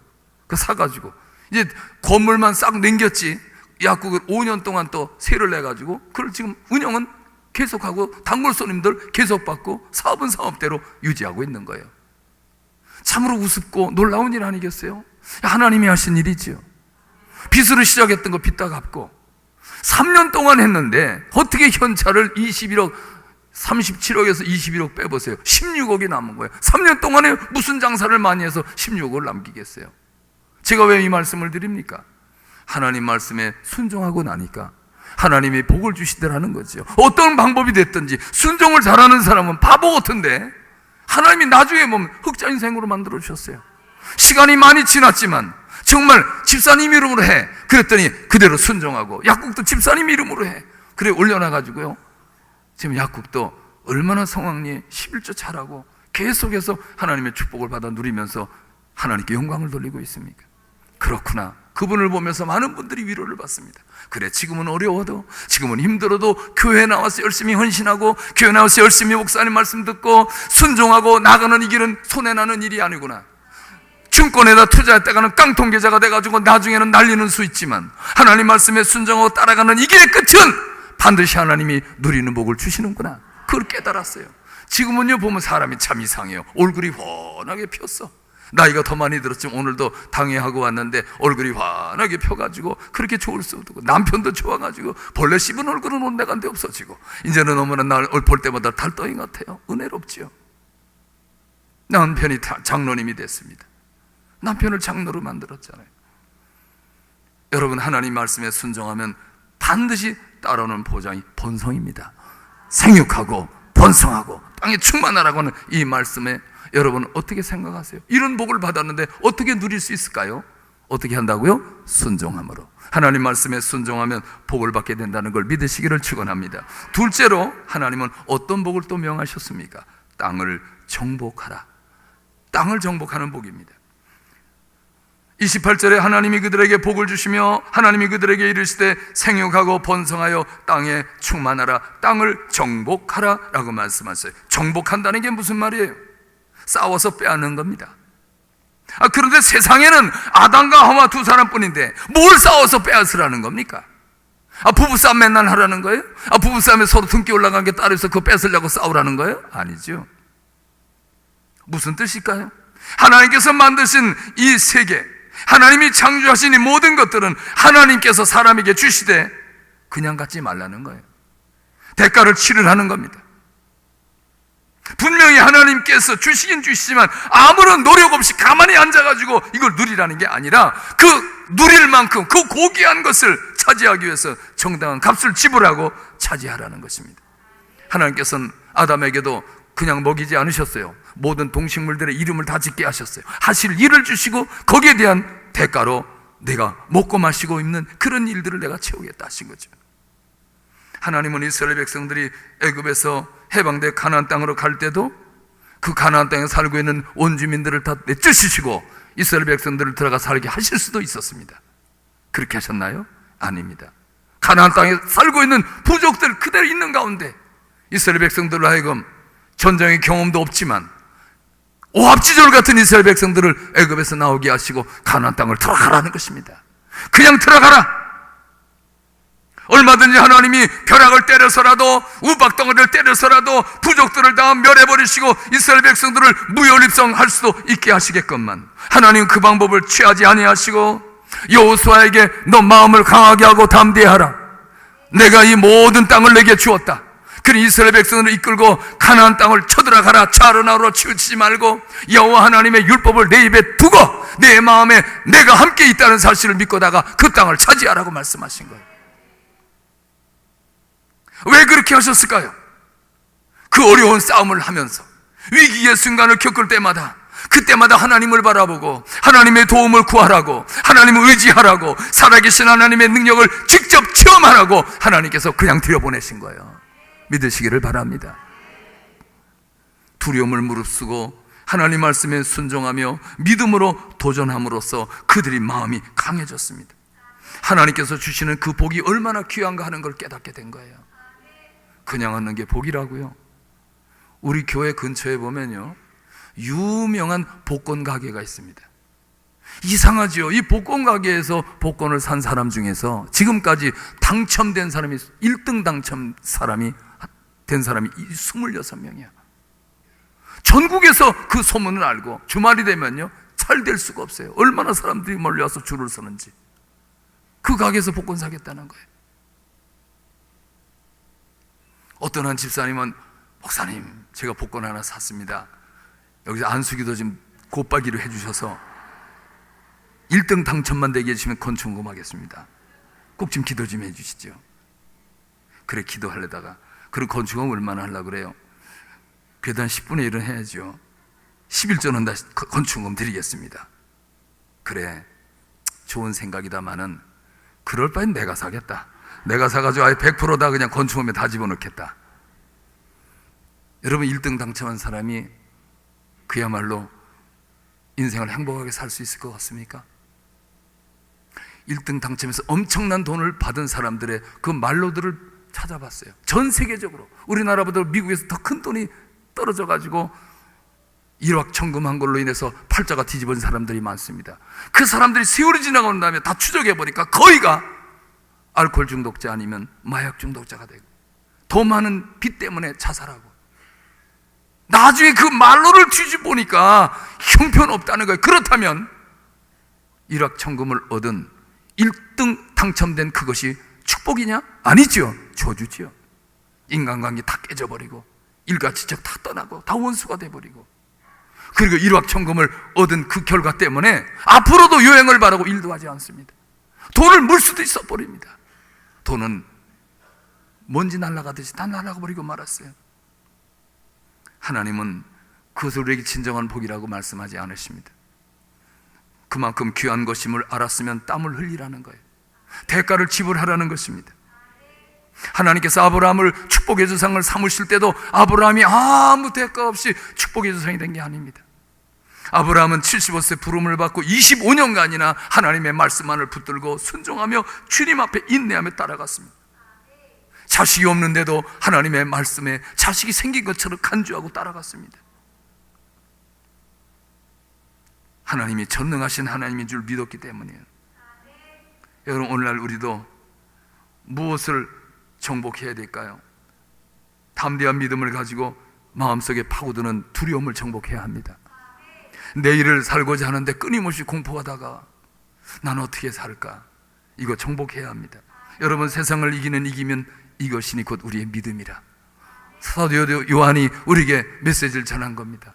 그 사가지고 이제 건물만 싹 남겼지, 약국을 5년 동안 또 세를 내가지고 그걸 지금 운영은 계속하고 단골 손님들 계속 받고 사업은 사업대로 유지하고 있는 거예요. 참으로 우습고 놀라운 일 아니겠어요? 하나님이 하신 일이지요. 빚으로 시작했던 거 빚 다 갚고 3년 동안 했는데 어떻게 현찰을 21억 37억에서 21억 빼보세요. 16억이 남은 거예요. 3년 동안에 무슨 장사를 많이 해서 16억을 남기겠어요? 제가 왜 이 말씀을 드립니까? 하나님 말씀에 순종하고 나니까 하나님이 복을 주시더라는 거죠. 어떤 방법이 됐든지 순종을 잘하는 사람은 바보 같은데 하나님이 나중에 보면 흑자 인생으로 만들어 주셨어요. 시간이 많이 지났지만 정말 집사님 이름으로 해 그랬더니 그대로 순종하고, 약국도 집사님 이름으로 해 그래 올려놔가지고요, 지금 약국도 얼마나 성황리에 11조 잘하고 계속해서 하나님의 축복을 받아 누리면서 하나님께 영광을 돌리고 있습니까? 그렇구나. 그분을 보면서 많은 분들이 위로를 받습니다. 그래, 지금은 어려워도, 지금은 힘들어도 교회에 나와서 열심히 헌신하고 교회 나와서 열심히 목사님 말씀 듣고 순종하고 나가는 이 길은 손해나는 일이 아니구나. 증권에다 투자했다가는 깡통 계좌가 돼가지고 나중에는 날리는 수 있지만 하나님 말씀에 순종하고 따라가는 이 길의 끝은 반드시 하나님이 누리는 복을 주시는구나. 그걸 깨달았어요. 지금은요 보면 사람이 참 이상해요. 얼굴이 훤하게 폈어. 나이가 더 많이 들었지만 오늘도 당회하고 왔는데 얼굴이 환하게 펴가지고 그렇게 좋을 수 없고, 남편도 좋아가지고 벌레 씹은 얼굴은 온데간데 없어지고, 이제는 어머나 날 볼 때마다 달덩이 같아요. 은혜롭지요. 남편이 장로님이 됐습니다. 남편을 장로로 만들었잖아요. 여러분, 하나님 말씀에 순종하면 반드시 따라오는 보장이 번성입니다. 생육하고 번성하고 땅에 충만하라고 하는 이 말씀에 여러분 어떻게 생각하세요? 이런 복을 받았는데 어떻게 누릴 수 있을까요? 어떻게 한다고요? 순종함으로. 하나님 말씀에 순종하면 복을 받게 된다는 걸 믿으시기를 축원합니다. 둘째로 하나님은 어떤 복을 또 명하셨습니까? 땅을 정복하라. 땅을 정복하는 복입니다. 28절에 하나님이 그들에게 복을 주시며 하나님이 그들에게 이르시되 생육하고 번성하여 땅에 충만하라. 땅을 정복하라 라고 말씀하셨어요. 정복한다는 게 무슨 말이에요? 싸워서 빼앗는 겁니다. 그런데 세상에는 아담과 하와 두 사람뿐인데 뭘 싸워서 빼앗으라는 겁니까? 부부싸움 맨날 하라는 거예요? 부부싸움에 서로 등기 올라간 게 따로 있어 그거 뺏으려고 싸우라는 거예요? 아니죠. 무슨 뜻일까요? 하나님께서 만드신 이 세계, 하나님이 창조하신 이 모든 것들은 하나님께서 사람에게 주시되 그냥 갖지 말라는 거예요. 대가를 치르라는 겁니다. 분명히 하나님께서 주시긴 주시지만 아무런 노력 없이 가만히 앉아가지고 이걸 누리라는 게 아니라 그 누릴 만큼 그 고귀한 것을 차지하기 위해서 정당한 값을 지불하고 차지하라는 것입니다. 하나님께서는 아담에게도 그냥 먹이지 않으셨어요. 모든 동식물들의 이름을 다 짓게 하셨어요. 하실 일을 주시고 거기에 대한 대가로 내가 먹고 마시고 입는 그런 일들을 내가 채우겠다 하신 거죠. 하나님은 이스라엘 백성들이 애굽에서 해방돼 가나안 땅으로 갈 때도 그 가나안 땅에 살고 있는 원주민들을 다 내쫓으시고 이스라엘 백성들을 들어가 살게 하실 수도 있었습니다. 그렇게 하셨나요? 아닙니다. 가나안 땅에 살고 있는 부족들 그대로 있는 가운데 이스라엘 백성들로 하여금 전쟁의 경험도 없지만 오합지졸 같은 이스라엘 백성들을 애굽에서 나오게 하시고 가나안 땅을 들어가라는 것입니다. 그냥 들어가라. 얼마든지 하나님이 벼락을 때려서라도 우박덩어리를 때려서라도 부족들을 다 멸해버리시고 이스라엘 백성들을 무혈입성할 수도 있게 하시겠건만 하나님은 그 방법을 취하지 아니하시고 여호수아에게 너 마음을 강하게 하고 담대하라. 내가 이 모든 땅을 내게 주었다. 그리 이스라엘 백성을 이끌고 가나안 땅을 쳐들어가라. 차르나로 치우치지 말고 여호와 하나님의 율법을 내 입에 두고 내 마음에 내가 함께 있다는 사실을 믿고다가 그 땅을 차지하라고 말씀하신 거예요. 왜 그렇게 하셨을까요? 그 어려운 싸움을 하면서 위기의 순간을 겪을 때마다 그때마다 하나님을 바라보고 하나님의 도움을 구하라고, 하나님을 의지하라고, 살아계신 하나님의 능력을 직접 체험하라고 하나님께서 그냥 들여보내신 거예요. 믿으시기를 바랍니다. 두려움을 무릅쓰고 하나님 말씀에 순종하며 믿음으로 도전함으로써 그들의 마음이 강해졌습니다. 하나님께서 주시는 그 복이 얼마나 귀한가 하는 걸 깨닫게 된 거예요. 그냥 얻는 게 복이라고요? 우리 교회 근처에 보면요, 유명한 복권 가게가 있습니다. 이상하지요? 이 복권 가게에서 복권을 산 사람 중에서 지금까지 당첨된 사람이 1등 된 사람이 26명이야. 전국에서 그 소문을 알고 주말이 되면요, 잘 될 수가 없어요. 얼마나 사람들이 몰려와서 줄을 서는지. 그 가게에서 복권 사겠다는 거예요. 어떤 한 집사님은, 목사님, 제가 복권 하나 샀습니다. 여기서 안수기도 좀 곧바기로 해주셔서 1등 당첨만 되게 해주시면 건축금 하겠습니다. 꼭 좀 기도 좀 해주시죠. 그래, 기도하려다가, 그럼 건축금 얼마나 하려고 그래요? 그래도 한 10분의 1은 해야죠. 11조는 다시 건축금 드리겠습니다. 그래, 좋은 생각이다마는 그럴 바엔 내가 사겠다. 내가 사가지고 아예 100%다 그냥 건축금에 다 집어넣겠다. 여러분, 1등 당첨한 사람이 그야말로 인생을 행복하게 살 수 있을 것 같습니까? 1등 당첨해서 엄청난 돈을 받은 사람들의 그 말로들을 찾아봤어요. 전 세계적으로, 우리나라보다 미국에서 더 큰 돈이 떨어져가지고 일확천금한 걸로 인해서 팔자가 뒤집어진 사람들이 많습니다. 그 사람들이 세월이 지나고 난 다음에 다 추적해보니까 거의가 알코올 중독자 아니면 마약 중독자가 되고, 더 많은 빚 때문에 자살하고, 나중에 그 말로를 뒤집어보니까 형편없다는 거예요. 그렇다면 일확천금을 얻은 1등 당첨된 그것이 축복이냐? 아니죠. 저주지요. 인간관계 다 깨져버리고, 일가지적 다 떠나고, 다 원수가 돼버리고, 그리고 일확천금을 얻은 그 결과 때문에 앞으로도 여행을 바라고 일도 하지 않습니다. 돈을 물 수도 있어 버립니다. 돈은 먼지 날아가듯이 다 날아가 버리고 말았어요. 하나님은 그것을 우리에게 진정한 복이라고 말씀하지 않으십니다. 그만큼 귀한 것임을 알았으면 땀을 흘리라는 거예요. 대가를 지불하라는 것입니다. 하나님께서 아브라함을 축복의 조상을 삼으실 때도 아브라함이 아무 대가 없이 축복의 조상이 된 게 아닙니다. 아브라함은 75세 부름을 받고 25년간이나 하나님의 말씀만을 붙들고 순종하며 주님 앞에 인내하며 따라갔습니다. 자식이 없는데도 하나님의 말씀에 자식이 생긴 것처럼 간주하고 따라갔습니다. 하나님이 전능하신 하나님인 줄 믿었기 때문이에요. 여러분, 오늘날 우리도 무엇을 정복해야 될까요? 담대한 믿음을 가지고 마음속에 파고드는 두려움을 정복해야 합니다. 내일을 살고자 하는데 끊임없이 공포하다가 난 어떻게 살까? 이거 정복해야 합니다. 여러분, 세상을 이기면 이것이니 곧 우리의 믿음이라. 사도 요한이 우리에게 메시지를 전한 겁니다.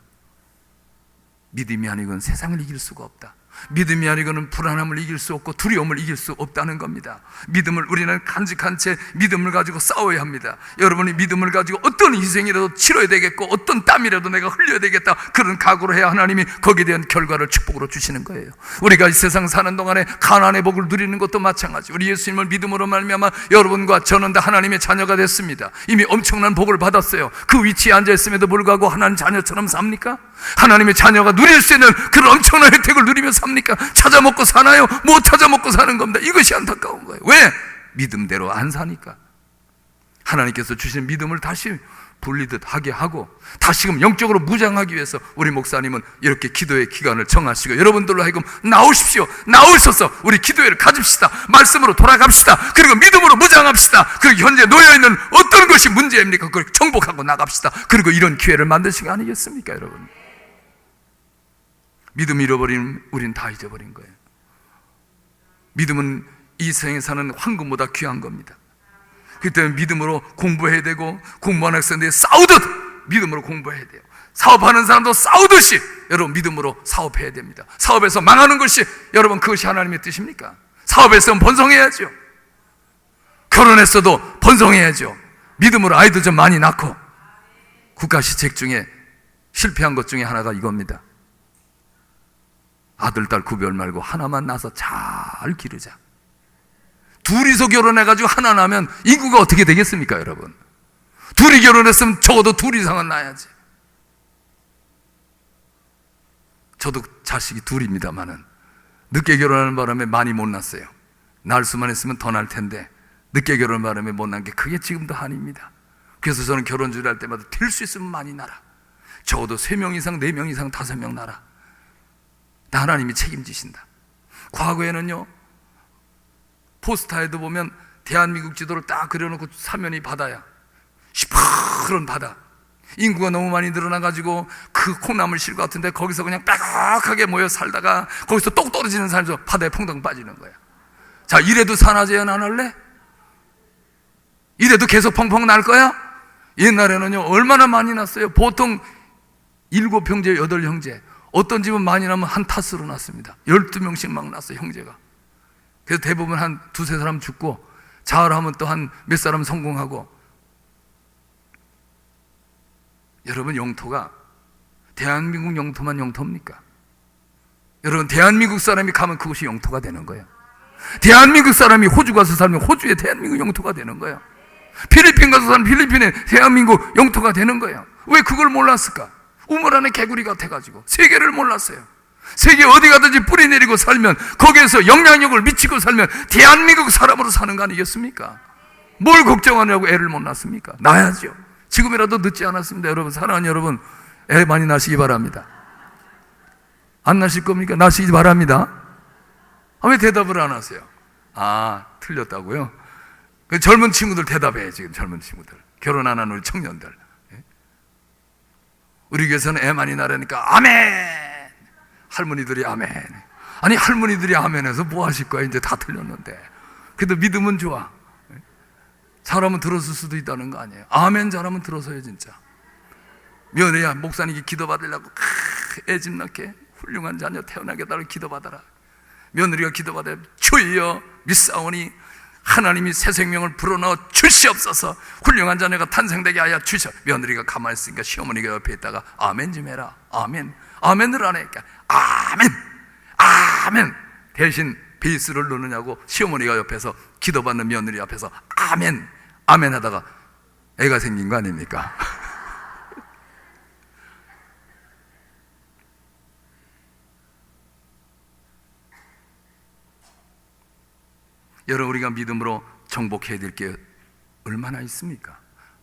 믿음이 아니고는 세상을 이길 수가 없다. 믿음이 아니고는 불안함을 이길 수 없고 두려움을 이길 수 없다는 겁니다. 믿음을 우리는 간직한 채 믿음을 가지고 싸워야 합니다. 여러분이 믿음을 가지고 어떤 희생이라도 치러야 되겠고 어떤 땀이라도 내가 흘려야 되겠다, 그런 각오를 해야 하나님이 거기에 대한 결과를 축복으로 주시는 거예요. 우리가 이 세상 사는 동안에 가난의 복을 누리는 것도 마찬가지. 우리 예수님을 믿음으로 말미암아 여러분과 저는 다 하나님의 자녀가 됐습니다. 이미 엄청난 복을 받았어요. 그 위치에 앉아있음에도 불구하고 하나님 자녀처럼 삽니까? 하나님의 자녀가 누릴 수 있는 그런 엄청난 혜택을 누리며 삽니까? 찾아 먹고 사나요? 못 찾아 먹고 사는 겁니다. 이것이 안타까운 거예요. 왜? 믿음대로 안 사니까. 하나님께서 주신 믿음을 다시 불리듯 하게 하고 다시금 영적으로 무장하기 위해서 우리 목사님은 이렇게 기도의 기간을 정하시고 여러분들로 하여금 나오십시오. 나오셔서 우리 기도회를 가집시다. 말씀으로 돌아갑시다. 그리고 믿음으로 무장합시다. 그리고 현재 놓여있는 어떤 것이 문제입니까? 그걸 정복하고 나갑시다. 그리고 이런 기회를 만드신 거 아니겠습니까, 여러분? 믿음 잃어버리면 우린 다 잊어버린 거예요. 믿음은 이 세상에 사는 황금보다 귀한 겁니다. 그렇기 때문에 믿음으로 공부해야 되고, 공부하는 학생들이 싸우듯 믿음으로 공부해야 돼요. 사업하는 사람도 싸우듯이 여러분 믿음으로 사업해야 됩니다. 사업에서 망하는 것이 여러분 그것이 하나님의 뜻입니까? 사업에서는 번성해야죠. 결혼했어도 번성해야죠. 믿음으로 아이도 좀 많이 낳고. 국가시책 중에 실패한 것 중에 하나가 이겁니다. 아들, 딸 구별 말고 하나만 낳아서 잘 기르자. 둘이서 결혼해가지고 하나 낳으면 인구가 어떻게 되겠습니까, 여러분? 둘이 결혼했으면 적어도 둘 이상은 낳아야지. 저도 자식이 둘입니다만은 늦게 결혼하는 바람에 많이 못 낳았어요. 낳을 수만 했으면 더 낳을 텐데 늦게 결혼하는 바람에 못 낳은 게 그게 지금도 한입니다. 그래서 저는 결혼 준비할 때마다 될 수 있으면 많이 낳아라. 적어도 3명 이상, 4명 이상, 5명 낳아라. 다 하나님이 책임지신다. 과거에는요, 포스타에도 보면 대한민국 지도를 딱 그려놓고 사면이 바다야. 시퍼런 바다. 인구가 너무 많이 늘어나가지고 그 콩나물 실 같은데 거기서 그냥 빽빽하게 모여 살다가 거기서 똑 떨어지는 사람도 바다에 퐁당 빠지는 거야. 자, 이래도 산화제한 안 할래? 이래도 계속 펑펑 날 거야? 옛날에는요, 얼마나 많이 났어요. 보통 7형제, 8형제. 어떤 집은 많이 나면 한 탓으로 났습니다. 12명씩 막 났어요, 형제가. 그래서 대부분 한 2-3사람 죽고, 자활하면 또 한 몇 사람 성공하고. 여러분, 영토가 대한민국 영토만 영토입니까? 여러분, 대한민국 사람이 가면 그곳이 영토가 되는 거예요. 대한민국 사람이 호주 가서 살면 호주의 대한민국 영토가 되는 거예요. 필리핀 가서 살면 필리핀의 대한민국 영토가 되는 거예요. 왜 그걸 몰랐을까? 우물 안에 개구리 같아가지고 세계를 몰랐어요. 세계 어디 가든지 뿌리 내리고 살면, 거기에서 영향력을 미치고 살면 대한민국 사람으로 사는 거 아니겠습니까? 뭘 걱정하냐고 애를 못 낳습니까? 낳아야죠. 지금이라도 늦지 않았습니다. 여러분, 사랑하는 여러분, 애 많이 낳으시기 바랍니다. 안 낳으실 겁니까? 낳으시기 바랍니다. 왜 대답을 안 하세요? 아, 틀렸다고요? 그 젊은 친구들 대답해. 지금 젊은 친구들, 결혼 안 하는 우리 청년들. 우리 교회에서는 애 많이 낳으니까 아멘. 할머니들이 아멘. 아니, 할머니들이 아멘해서 뭐 하실 거야? 이제 다 틀렸는데. 그래도 믿음은 좋아. 잘하면 들었을 수도 있다는 거 아니에요? 아멘 잘하면 들어서요, 진짜. 며느리야, 목사님께 기도받으려고 애 집 낳게 훌륭한 자녀 태어나게 달라고 기도받아라. 며느리가 기도받아요. 주여 믿사오니 하나님이 새 생명을 불어넣어 주시옵소서. 훌륭한 자녀가 탄생되게 하여 주셔. 며느리가 가만히 있으니까 시어머니가 옆에 있다가 아멘 좀 해라. 아멘. 아멘을 안 하니까 아멘. 아멘. 대신 베이스를 넣느냐고 시어머니가 옆에서 기도받는 며느리 앞에서 아멘. 아멘 하다가 애가 생긴 거 아닙니까? 여러분, 우리가 믿음으로 정복해야 될 게 얼마나 있습니까?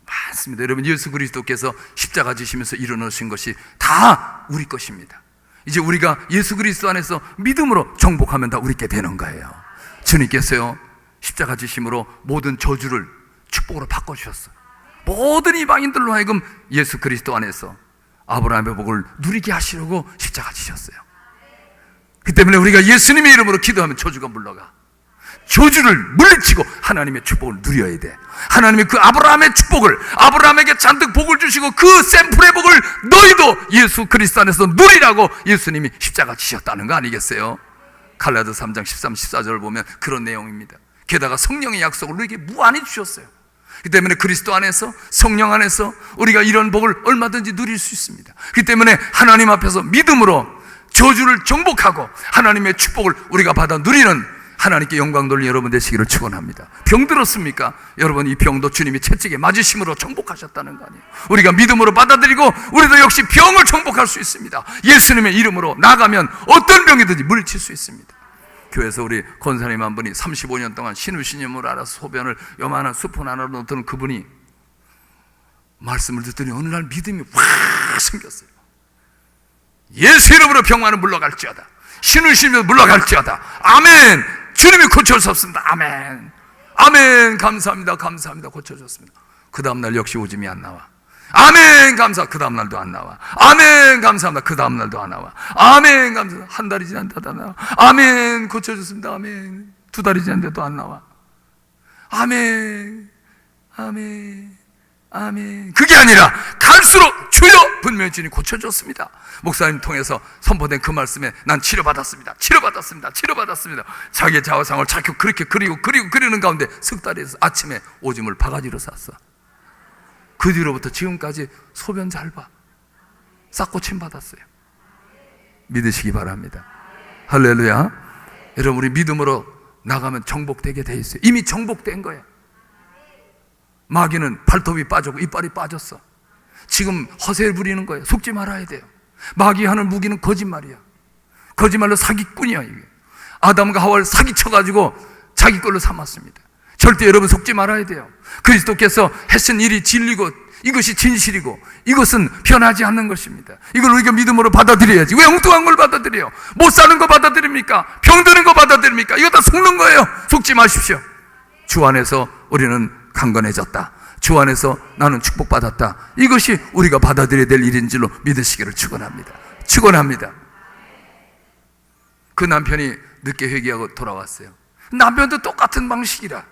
많습니다. 여러분, 예수 그리스도께서 십자가 지시면서 이루어놓으신 것이 다 우리 것입니다. 이제 우리가 예수 그리스도 안에서 믿음으로 정복하면 다 우리께 되는 거예요. 주님께서요, 십자가 지심으로 모든 저주를 축복으로 바꿔주셨어요. 모든 이방인들로 하여금 예수 그리스도 안에서 아브라함의 복을 누리게 하시려고 십자가 지셨어요. 그 때문에 우리가 예수님의 이름으로 기도하면 저주가 물러가. 저주를 물리치고 하나님의 축복을 누려야 돼. 하나님의 그 아브라함의 축복을, 아브라함에게 잔뜩 복을 주시고 그 샘플의 복을 너희도 예수 그리스도 안에서 누리라고 예수님이 십자가 지셨다는 거 아니겠어요? 갈라디아서 3장 13, 14절을 보면 그런 내용입니다. 게다가 성령의 약속을 우리에게 무한히 주셨어요. 그 때문에 그리스도 안에서, 성령 안에서 우리가 이런 복을 얼마든지 누릴 수 있습니다. 그 때문에 하나님 앞에서 믿음으로 저주를 정복하고 하나님의 축복을 우리가 받아 누리는 하나님께 영광 돌리는 여러분 되시기를 축원합니다. 병 들었습니까? 여러분, 이 병도 주님이 채찍에 맞으심으로 정복하셨다는 거 아니에요? 우리가 믿음으로 받아들이고 우리도 역시 병을 정복할 수 있습니다. 예수님의 이름으로 나가면 어떤 병이든지 물리칠 수 있습니다. 교회에서 우리 권사님 한 분이 35년 동안 신우신임을 알아서 소변을 요만한 수푼 하나로 넣던 그분이 말씀을 듣더니 어느 날 믿음이 확 생겼어요. 예수 이름으로 병만은 물러갈지어다. 신우신임으로 물러갈지어다. 아멘. 주님이 고쳐주셨습니다. 아멘. 아멘. 감사합니다. 감사합니다. 고쳐주셨습니다. 그 다음날 역시 오줌이 안 나와. 아멘. 감사. 그 다음날도 안 나와. 아멘. 감사합니다. 그 다음날도 안 나와. 아멘. 감사. 한 달이 지났는데도 안 나와. 아멘. 고쳐주셨습니다. 아멘. 2달이 지났는데도 안 나와. 아멘. 아멘. 아멘. 그게 아니라 갈수록 주여 분명히 주님 고쳐줬습니다. 목사님 통해서 선포된 그 말씀에 난 치료받았습니다. 치료받았습니다. 치료받았습니다. 자기의 자화상을 자꾸 그렇게 그리는 가운데 석 달이 돼서 아침에 오줌을 바가지로 쌌어. 그 뒤로부터 지금까지 소변 잘 봐. 싹 고침 받았어요. 믿으시기 바랍니다. 할렐루야. 여러분, 우리 믿음으로 나가면 정복되게 돼 있어요. 이미 정복된 거예요. 마귀는 발톱이 빠졌고 이빨이 빠졌어. 지금 허세를 부리는 거예요. 속지 말아야 돼요. 마귀 하는 무기는 거짓말이야. 거짓말로 사기꾼이야. 이게 아담과 하와를 사기쳐가지고 자기 걸로 삼았습니다. 절대 여러분 속지 말아야 돼요. 그리스도께서 하신 일이 진리고 이것이 진실이고 이것은 변하지 않는 것입니다. 이걸 우리가 믿음으로 받아들여야지. 왜 엉뚱한 걸 받아들여요? 못 사는 거 받아들입니까? 병드는 거 받아들입니까? 이거 다 속는 거예요. 속지 마십시오. 주 안에서 우리는 강건해졌다. 주 안에서 나는 축복받았다. 이것이 우리가 받아들여야 될 일인 줄로 믿으시기를 축원합니다. 축원합니다. 그 남편이 늦게 회개하고 돌아왔어요. 남편도 똑같은 방식이라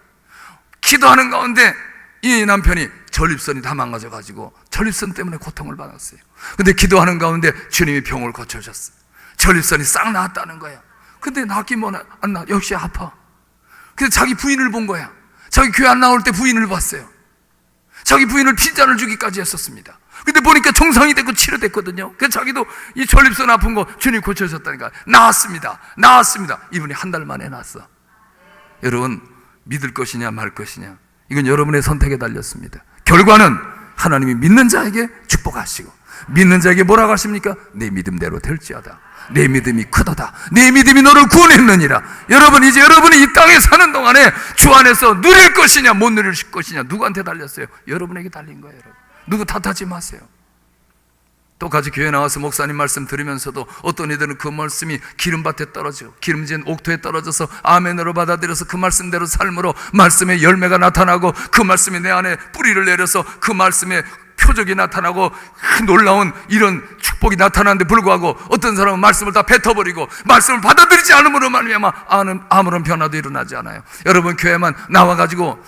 기도하는 가운데 이 남편이 전립선이 다 망가져가지고 전립선 때문에 고통을 받았어요. 근데 기도하는 가운데 주님이 병을 고쳐주셨어요. 전립선이 싹 나았다는 거야. 근데 낫긴 뭐 안 나. 역시 아파. 그래서 자기 부인을 본 거야. 자기 교회 안 나올 때 부인을 봤어요. 자기 부인을 핀잔을 주기까지 했었습니다. 근데 보니까 정상이 됐고 치료됐거든요. 그래서 자기도 이 전립선 아픈 거 주님 고쳐주셨다니까. 나았습니다. 나았습니다. 이분이 한 달 만에 나았어. 여러분, 믿을 것이냐 말 것이냐, 이건 여러분의 선택에 달렸습니다. 결과는 하나님이 믿는 자에게 축복하시고, 믿는 자에게 뭐라고 하십니까? 내 믿음대로 될지어다. 내 믿음이 크도다. 내 믿음이 너를 구원했느니라. 여러분, 이제 여러분이 이 땅에 사는 동안에 주 안에서 누릴 것이냐 못 누릴 것이냐, 누구한테 달렸어요? 여러분에게 달린 거예요. 여러분, 누구 탓하지 마세요. 똑같이 교회 나와서 목사님 말씀 들으면서도 어떤 이들은 그 말씀이 기름밭에 떨어지고 기름진 옥토에 떨어져서 아멘으로 받아들여서 그 말씀대로 삶으로 말씀의 열매가 나타나고, 그 말씀이 내 안에 뿌리를 내려서 그 말씀의 표적이 나타나고 놀라운 이런 축복이 나타나는데 불구하고, 어떤 사람은 말씀을 다 뱉어버리고 말씀을 받아들이지 않음으로 말미암아 아무런 변화도 일어나지 않아요. 여러분, 교회만 나와가지고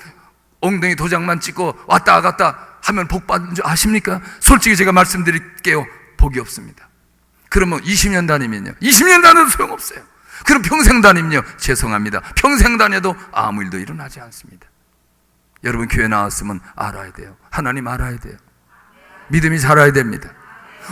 엉덩이 도장만 찍고 왔다 갔다 하면 복 받는 줄 아십니까? 솔직히 제가 말씀드릴게요. 복이 없습니다. 그러면 20년 다니면요, 20년 다녀도 소용없어요. 그럼 평생 다니면요, 죄송합니다, 평생 다녀도 아무 일도 일어나지 않습니다. 여러분, 교회 나왔으면 알아야 돼요. 하나님 알아야 돼요. 믿음이 자라야 됩니다.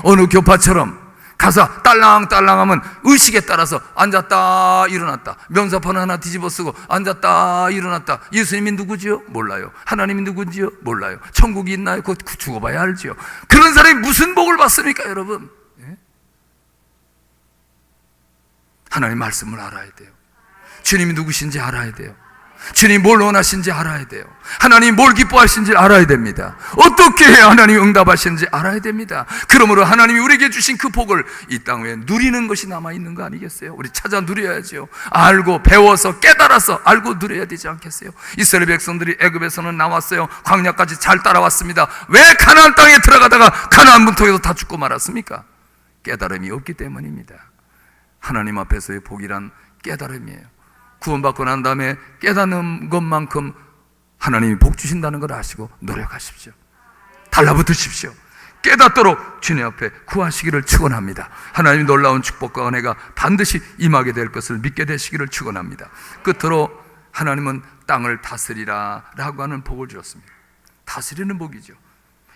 어느 교파처럼 가서 딸랑딸랑하면 의식에 따라서 앉았다 일어났다, 면사판 하나 뒤집어 쓰고 앉았다 일어났다. 예수님이 누구지요? 몰라요. 하나님이 누군지요? 몰라요. 천국이 있나요? 그거 죽어봐야 알지요. 그런 사람이 무슨 복을 받습니까, 여러분? 예? 하나님 말씀을 알아야 돼요. 주님이 누구신지 알아야 돼요. 주님이 뭘 원하신지 알아야 돼요. 하나님이 뭘 기뻐하신지 알아야 됩니다. 어떻게 해야 하나님이 응답하시는지 알아야 됩니다. 그러므로 하나님이 우리에게 주신 그 복을 이 땅 위에 누리는 것이 남아있는 거 아니겠어요? 우리 찾아 누려야죠. 알고 배워서 깨달아서 알고 누려야 되지 않겠어요? 이스라엘 백성들이 애굽에서는 나왔어요. 광야까지 잘 따라왔습니다. 왜 가나안 땅에 들어가다가 가나안 문턱에서 다 죽고 말았습니까? 깨달음이 없기 때문입니다. 하나님 앞에서의 복이란 깨달음이에요. 구원받고 난 다음에 깨닫는 것만큼 하나님이 복 주신다는 걸 아시고 노력하십시오. 달라붙으십시오. 깨닫도록 주님 앞에 구하시기를 축원합니다. 하나님의 놀라운 축복과 은혜가 반드시 임하게 될 것을 믿게 되시기를 축원합니다. 끝으로 하나님은 땅을 다스리라 라고 하는 복을 주셨습니다. 다스리는 복이죠.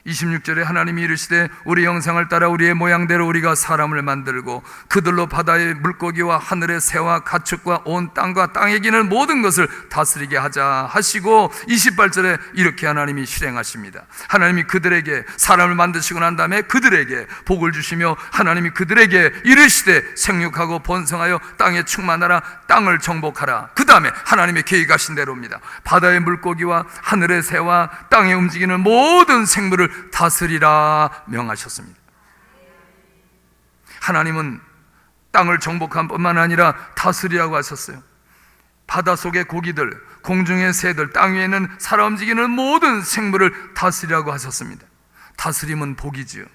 26절에 하나님이 이르시되 우리 형상을 따라 우리의 모양대로 우리가 사람을 만들고 그들로 바다의 물고기와 하늘의 새와 가축과 온 땅과 땅에 기는 모든 것을 다스리게 하자 하시고, 28절에 이렇게 하나님이 실행하십니다. 하나님이 그들에게 사람을 만드시고 난 다음에 그들에게 복을 주시며, 하나님이 그들에게 이르시되 생육하고 번성하여 땅에 충만하라, 땅을 정복하라. 그 다음에 하나님의 계획하신 대로입니다. 바다의 물고기와 하늘의 새와 땅에 움직이는 모든 생물을 다스리라 명하셨습니다. 하나님은 땅을 정복한 뿐만 아니라 다스리라고 하셨어요. 바다 속의 고기들, 공중의 새들, 땅 위에 있는 살아 움직이는 모든 생물을 다스리라고 하셨습니다. 다스림은 복이지요.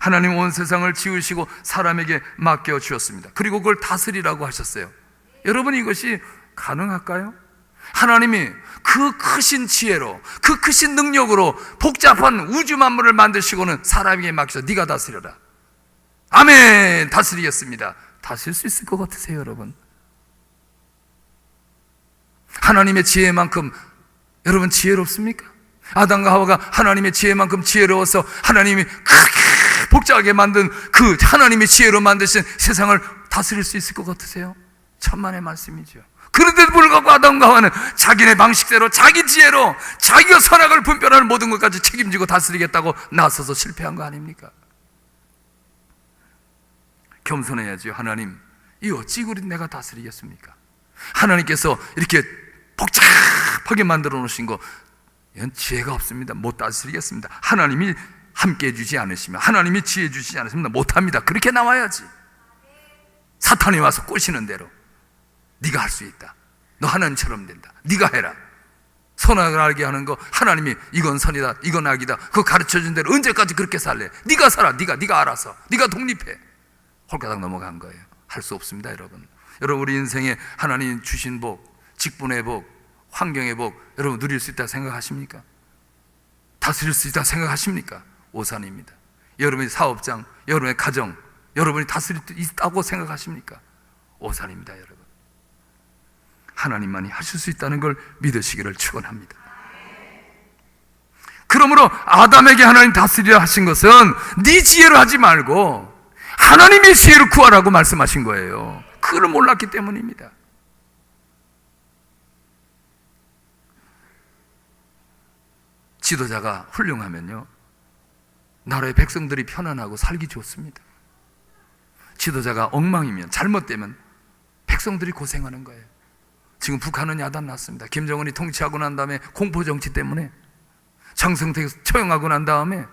하나님 온 세상을 지으시고 사람에게 맡겨 주셨습니다. 그리고 그걸 다스리라고 하셨어요. 여러분, 이것이 가능할까요? 하나님이 그 크신 지혜로, 그 크신 능력으로 복잡한 우주 만물을 만드시고는 사람에게 맡겨서 네가 다스려라. 아멘. 다스리겠습니다. 다스릴 수 있을 것 같으세요, 여러분? 하나님의 지혜만큼 여러분 지혜롭습니까? 아담과 하와가 하나님의 지혜만큼 지혜로워서 하나님이 크게 복잡하게 만든 그 하나님의 지혜로 만드신 세상을 다스릴 수 있을 것 같으세요? 천만의 말씀이죠. 그런데도 불구하고 아담과 하와는 자기네 방식대로 자기 지혜로 자기가 선악을 분별하는 모든 것까지 책임지고 다스리겠다고 나서서 실패한 거 아닙니까? 겸손해야죠. 하나님, 이 어찌 그리 내가 다스리겠습니까? 하나님께서 이렇게 복잡하게 만들어 놓으신 거, 이건 지혜가 없습니다. 못 다스리겠습니다. 하나님이 함께 해주지 않으시면, 하나님이 지혜 주시지 않으시면 못합니다. 그렇게 나와야지. 사탄이 와서 꼬시는 대로 네가 할 수 있다, 너 하나님처럼 된다, 네가 해라. 선악을 알게 하는 거, 하나님이 이건 선이다, 이건 악이다, 그거 가르쳐준 대로 언제까지 그렇게 살래? 네가 살아, 네가 알아서, 네가 독립해. 홀가닥 넘어간 거예요. 할 수 없습니다. 여러분, 우리 인생에 하나님 주신 복, 직분의 복, 환경의 복, 여러분 누릴 수 있다 생각하십니까? 다스릴 수 있다 생각하십니까? 오산입니다. 여러분의 사업장, 여러분의 가정, 여러분이 다스릴 수 있다고 생각하십니까? 오산입니다. 여러분, 하나님만이 하실 수 있다는 걸 믿으시기를 축원합니다. 그러므로 아담에게 하나님 다스리라 하신 것은 네 지혜로 하지 말고 하나님의 지혜를 구하라고 말씀하신 거예요. 그걸 몰랐기 때문입니다. 지도자가 훌륭하면요, 나라의 백성들이 편안하고 살기 좋습니다. 지도자가 엉망이면, 잘못되면 백성들이 고생하는 거예요. 지금 북한은 야단 났습니다. 김정은이 통치하고 난 다음에 공포정치 때문에, 장성택 처형하고 난 다음에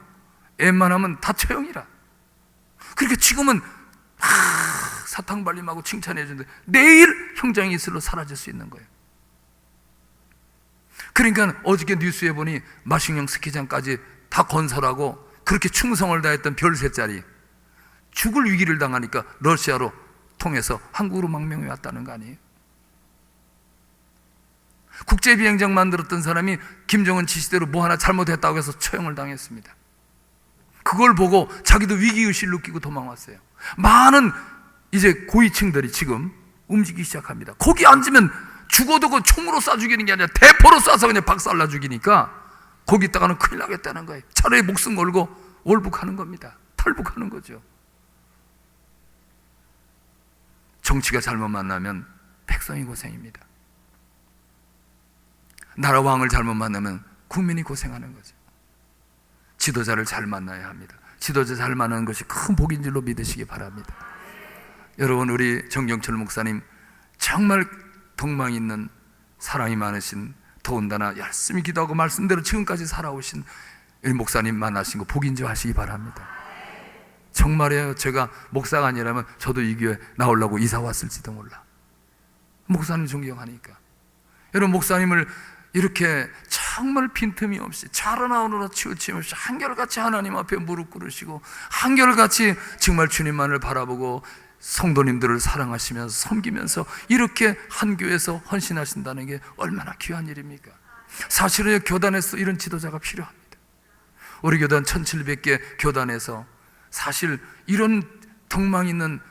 웬만하면 다 처형이라. 그렇게 지금은 사탕발림하고 칭찬해 주는데 내일 형장이 있을로 사라질 수 있는 거예요. 그러니까 어저께 뉴스에 보니 마식령 스키장까지 다 건설하고 그렇게 충성을 다했던 별세짜리 죽을 위기를 당하니까 러시아로 통해서 한국으로 망명해 왔다는 거 아니에요? 국제비행장 만들었던 사람이 김정은 지시대로 뭐 하나 잘못했다고 해서 처형을 당했습니다. 그걸 보고 자기도 위기의식을 느끼고 도망왔어요. 많은 이제 고위층들이 지금 움직이기 시작합니다. 거기 앉으면 죽어도 그 총으로 쏴 죽이는 게 아니라 대포로 쏴서 그냥 박살나 죽이니까 거기 있다가는 큰일 나겠다는 거예요. 차라리 목숨 걸고 월북하는 겁니다. 탈북하는 거죠. 정치가 잘못 만나면 백성이 고생입니다. 나라 왕을 잘못 만나면 국민이 고생하는 거죠. 지도자를 잘 만나야 합니다. 지도자 잘 만나는 것이 큰 복인 줄로 믿으시기 바랍니다. 여러분, 우리 정경철 목사님 정말 덕망 있는 사랑이 많으신, 더군다나 열심히 기도하고 말씀대로 지금까지 살아오신 이 목사님 만나신 거 복인 줄 아시기 바랍니다. 정말이에요. 제가 목사가 아니라면 저도 이 교회 나오려고 이사 왔을지도 몰라. 목사님 존경하니까. 여러분, 목사님을 이렇게 정말 빈틈이 없이 자라나오느라 치우침 없이 한결같이 하나님 앞에 무릎 꿇으시고 한결같이 정말 주님만을 바라보고 성도님들을 사랑하시면서 섬기면서 이렇게 한 교회에서 헌신하신다는 게 얼마나 귀한 일입니까? 사실은 교단에서 이런 지도자가 필요합니다. 우리 교단 1700개 교단에서 사실 이런 덕망 있는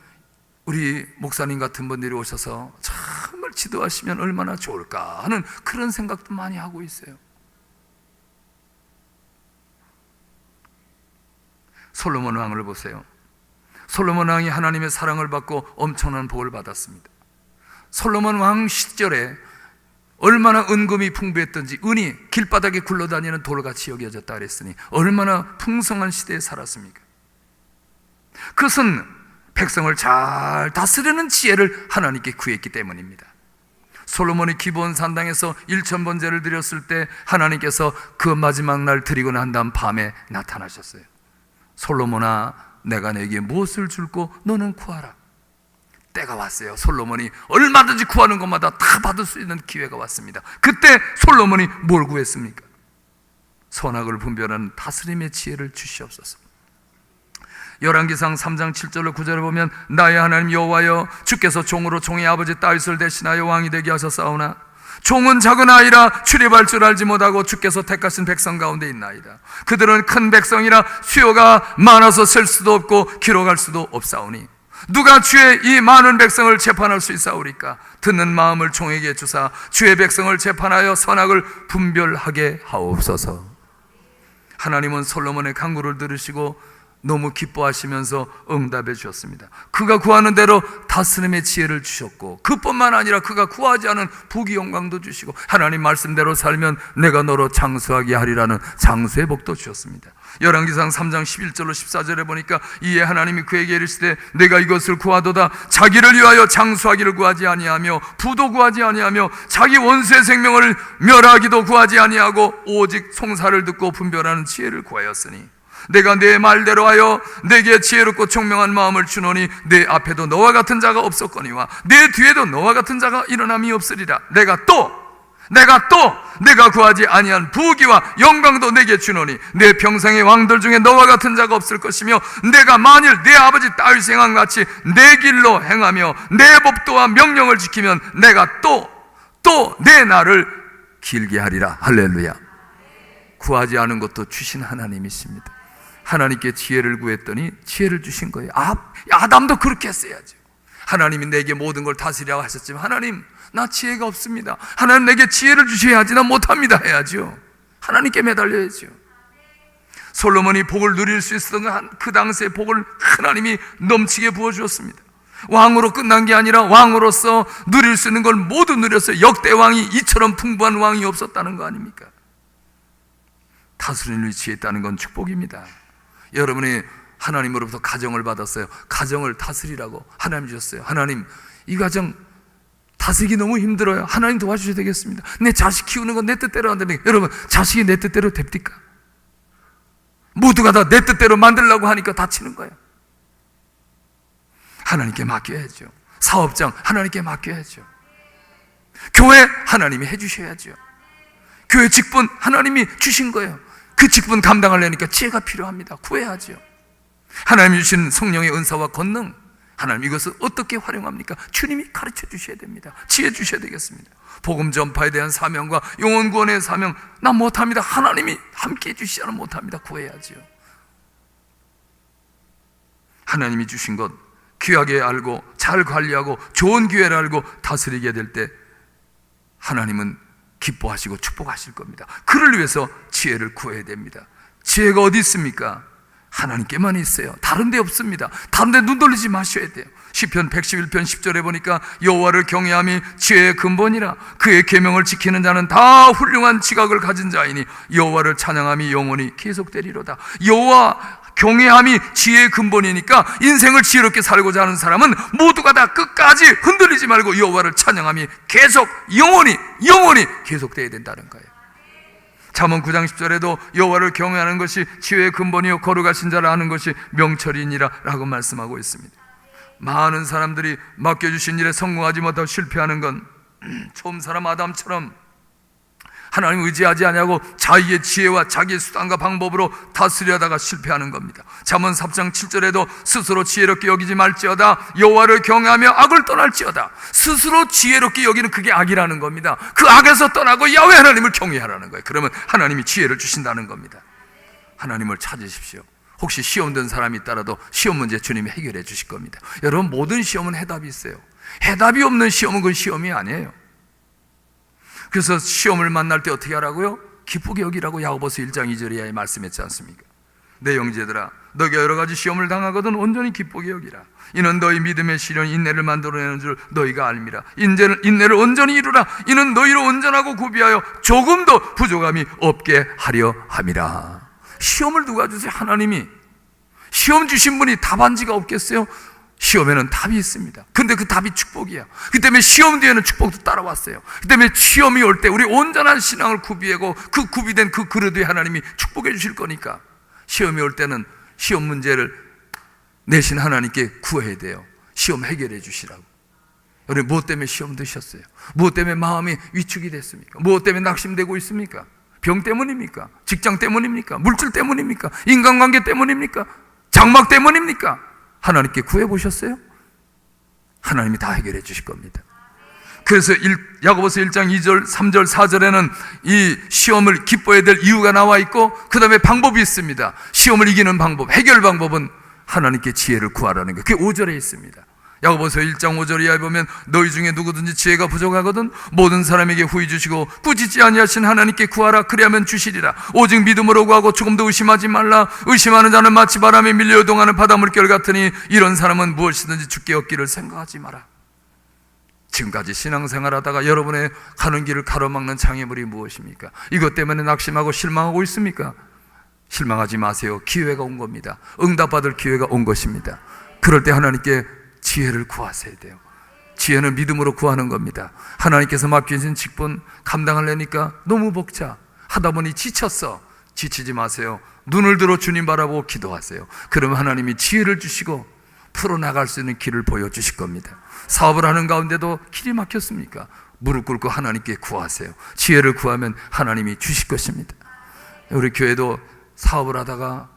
우리 목사님 같은 분들이 오셔서 정말 지도하시면 얼마나 좋을까 하는 그런 생각도 많이 하고 있어요. 솔로몬 왕을 보세요. 솔로몬 왕이 하나님의 사랑을 받고 엄청난 복을 받았습니다. 솔로몬 왕 시절에 얼마나 은금이 풍부했던지, 은이 길바닥에 굴러다니는 돌같이 여겨졌다 그랬으니 얼마나 풍성한 시대에 살았습니까? 그것은 백성을 잘 다스리는 지혜를 하나님께 구했기 때문입니다. 솔로몬이 기브온 산당에서 1000번제를 드렸을 때 하나님께서 그 마지막 날 드리고 난 다음 밤에 나타나셨어요. 솔로몬아, 내가 내게 무엇을 줄고 너는 구하라. 때가 왔어요. 솔로몬이 얼마든지 구하는 것마다 다 받을 수 있는 기회가 왔습니다. 그때 솔로몬이 뭘 구했습니까? 선악을 분별하는 다스림의 지혜를 주시옵소서. 열왕기상 3장 7절로 9절을 보면 나의 하나님 여호와여, 주께서 종으로 종의 아버지 다윗을 대신하여 왕이 되게 하셨사오나 종은 작은 아이라 출입할 줄 알지 못하고 주께서 택하신 백성 가운데 있나이다. 그들은 큰 백성이라 수요가 많아서 셀 수도 없고 기록할 수도 없사오니 누가 주의 이 많은 백성을 재판할 수 있사오리까? 듣는 마음을 종에게 주사 주의 백성을 재판하여 선악을 분별하게 하옵소서. 하나님은 솔로몬의 간구를 들으시고 너무 기뻐하시면서 응답해 주셨습니다. 그가 구하는 대로 다스림의 지혜를 주셨고, 그뿐만 아니라 그가 구하지 않은 부귀 영광도 주시고, 하나님 말씀대로 살면 내가 너로 장수하게 하리라는 장수의 복도 주셨습니다. 열왕기상 3장 11절로 14절에 보니까 이에 하나님이 그에게 이르시되 내가 이것을 구하도다 자기를 위하여 장수하기를 구하지 아니하며 부도 구하지 아니하며 자기 원수의 생명을 멸하기도 구하지 아니하고 오직 송사를 듣고 분별하는 지혜를 구하였으니 내가 내 말대로 하여 내게 지혜롭고 총명한 마음을 주노니 내 앞에도 너와 같은 자가 없었거니와 내 뒤에도 너와 같은 자가 일어남이 없으리라. 내가 구하지 아니한 부귀와 영광도 내게 주노니 내 평생의 왕들 중에 너와 같은 자가 없을 것이며 내가 만일 내 아버지 다윗 행한 같이 내 길로 행하며 내 법도와 명령을 지키면 내가 또 내 날을 길게 하리라. 할렐루야. 구하지 않은 것도 주신 하나님이십니다. 하나님께 지혜를 구했더니 지혜를 주신 거예요. 아담도 그렇게 했어야죠. 하나님이 내게 모든 걸 다스리라고 하셨지만 하나님 나 지혜가 없습니다. 하나님 내게 지혜를 주셔야지 나 못합니다 해야죠. 하나님께 매달려야죠. 솔로몬이 복을 누릴 수 있었던 그 당시의 복을 하나님이 넘치게 부어주었습니다. 왕으로 끝난 게 아니라 왕으로서 누릴 수 있는 걸 모두 누렸어요. 역대 왕이 이처럼 풍부한 왕이 없었다는 거 아닙니까? 다스리는 위치에 있다는 건 축복입니다. 여러분이 하나님으로부터 가정을 받았어요. 가정을 다스리라고 하나님 주셨어요. 하나님 이 가정 다스리기 너무 힘들어요. 하나님 도와주셔야 되겠습니다. 내 자식 키우는 건 내 뜻대로 안 됩니까? 여러분 자식이 내 뜻대로 됩니까? 모두가 다 내 뜻대로 만들려고 하니까 다치는 거예요. 하나님께 맡겨야죠. 사업장 하나님께 맡겨야죠. 교회 하나님이 해주셔야죠. 교회 직분 하나님이 주신 거예요. 그 직분 감당하려니까 지혜가 필요합니다. 구해야죠. 하나님이 주신 성령의 은사와 권능, 하나님 이것을 어떻게 활용합니까? 주님이 가르쳐 주셔야 됩니다. 지혜 주셔야 되겠습니다. 복음 전파에 대한 사명과 영혼 구원의 사명 나 못합니다. 하나님이 함께 해주시지 않으면 못합니다. 구해야죠. 하나님이 주신 것 귀하게 알고 잘 관리하고 좋은 기회를 알고 다스리게 될 때 하나님은 기뻐하시고 축복하실 겁니다. 그를 위해서 지혜를 구해야 됩니다. 지혜가 어디 있습니까? 하나님께만 있어요. 다른 데 없습니다. 다른 데 눈 돌리지 마셔야 돼요. 시편 111편 10절에 보니까 여호와를 경외함이 지혜의 근본이라 그의 계명을 지키는 자는 다 훌륭한 지각을 가진 자이니 여호와를 찬양함이 영원히 계속되리로다. 여호와 경외함이 지혜의 근본이니까 인생을 지혜롭게 살고자 하는 사람은 모두가 다 끝까지 흔들리지 말고 여호와를 찬양함이 계속 영원히 계속되어야 된다는 거예요. 잠언 9장 10절에도 여호와를 경외하는 것이 지혜의 근본이요 거룩하신 자를 아는 것이 명철이니라 라고 말씀하고 있습니다. 많은 사람들이 맡겨주신 일에 성공하지 못하고 실패하는 건 처음 사람 아담처럼 하나님 의지하지 아니하고 자기의 지혜와 자기의 수단과 방법으로 다스리려다가 실패하는 겁니다. 잠언 3장 7절에도 스스로 지혜롭게 여기지 말지어다 여호와를 경외하며 악을 떠날지어다. 스스로 지혜롭게 여기는 그게 악이라는 겁니다. 그 악에서 떠나고 야훼 하나님을 경외하라는 거예요. 그러면 하나님이 지혜를 주신다는 겁니다. 하나님을 찾으십시오. 혹시 시험 든 사람이 있더라도 시험 문제 주님이 해결해 주실 겁니다. 여러분 모든 시험은 해답이 있어요. 해답이 없는 시험은 그건 시험이 아니에요. 그래서 시험을 만날 때 어떻게 하라고요? 기쁘게 여기라고 야고보서 1장 2절에 말씀했지 않습니까? 내 형제들아 너희가 여러 가지 시험을 당하거든 온전히 기쁘게 여기라. 이는 너희 믿음의 시련이 인내를 만들어내는 줄 너희가 알미라. 인내를 온전히 이루라. 이는 너희로 온전하고 구비하여 조금도 부족함이 없게 하려 함이라. 시험을 누가 주세요? 하나님이. 시험 주신 분이 답안지가 없겠어요? 시험에는 답이 있습니다. 근데 그 답이 축복이야. 그 때문에 시험 뒤에는 축복도 따라왔어요. 그 때문에 시험이 올 때 우리 온전한 신앙을 구비하고 그 구비된 그 그릇 위에 하나님이 축복해 주실 거니까 시험이 올 때는 시험 문제를 내신 하나님께 구해야 돼요. 시험 해결해 주시라고. 여러분 무엇 때문에 시험 드셨어요? 무엇 때문에 마음이 위축이 됐습니까? 무엇 때문에 낙심되고 있습니까? 병 때문입니까? 직장 때문입니까? 물질 때문입니까? 인간관계 때문입니까? 장막 때문입니까? 하나님께 구해보셨어요? 하나님이 다 해결해 주실 겁니다. 그래서 야고보서 1장 2절, 3절, 4절에는 이 시험을 기뻐해야 될 이유가 나와 있고 그 다음에 방법이 있습니다. 시험을 이기는 방법, 해결 방법은 하나님께 지혜를 구하라는 거예요. 그게 5절에 있습니다. 야고보서 1장 5절에 보면 너희 중에 누구든지 지혜가 부족하거든 모든 사람에게 후히 주시고 꾸짖지 아니하신 하나님께 구하라 그리하면 주시리라. 오직 믿음으로 구하고 조금도 의심하지 말라. 의심하는 자는 마치 바람에 밀려 요동하는 바닷물결 같으니 이런 사람은 무엇이든지 주께 얻기를 생각하지 마라. 지금까지 신앙생활하다가 여러분의 가는 길을 가로막는 장애물이 무엇입니까? 이것 때문에 낙심하고 실망하고 있습니까? 실망하지 마세요. 기회가 온 겁니다. 응답받을 기회가 온 것입니다. 그럴 때 하나님께 지혜를 구하셔야 돼요. 지혜는 믿음으로 구하는 겁니다. 하나님께서 맡겨진 직분 감당하려니까 너무 벅차 하다 보니 지쳤어. 지치지 마세요. 눈을 들어 주님 바라보고 기도하세요. 그러면 하나님이 지혜를 주시고 풀어나갈 수 있는 길을 보여주실 겁니다. 사업을 하는 가운데도 길이 막혔습니까? 무릎 꿇고 하나님께 구하세요. 지혜를 구하면 하나님이 주실 것입니다. 우리 교회도 사업을 하다가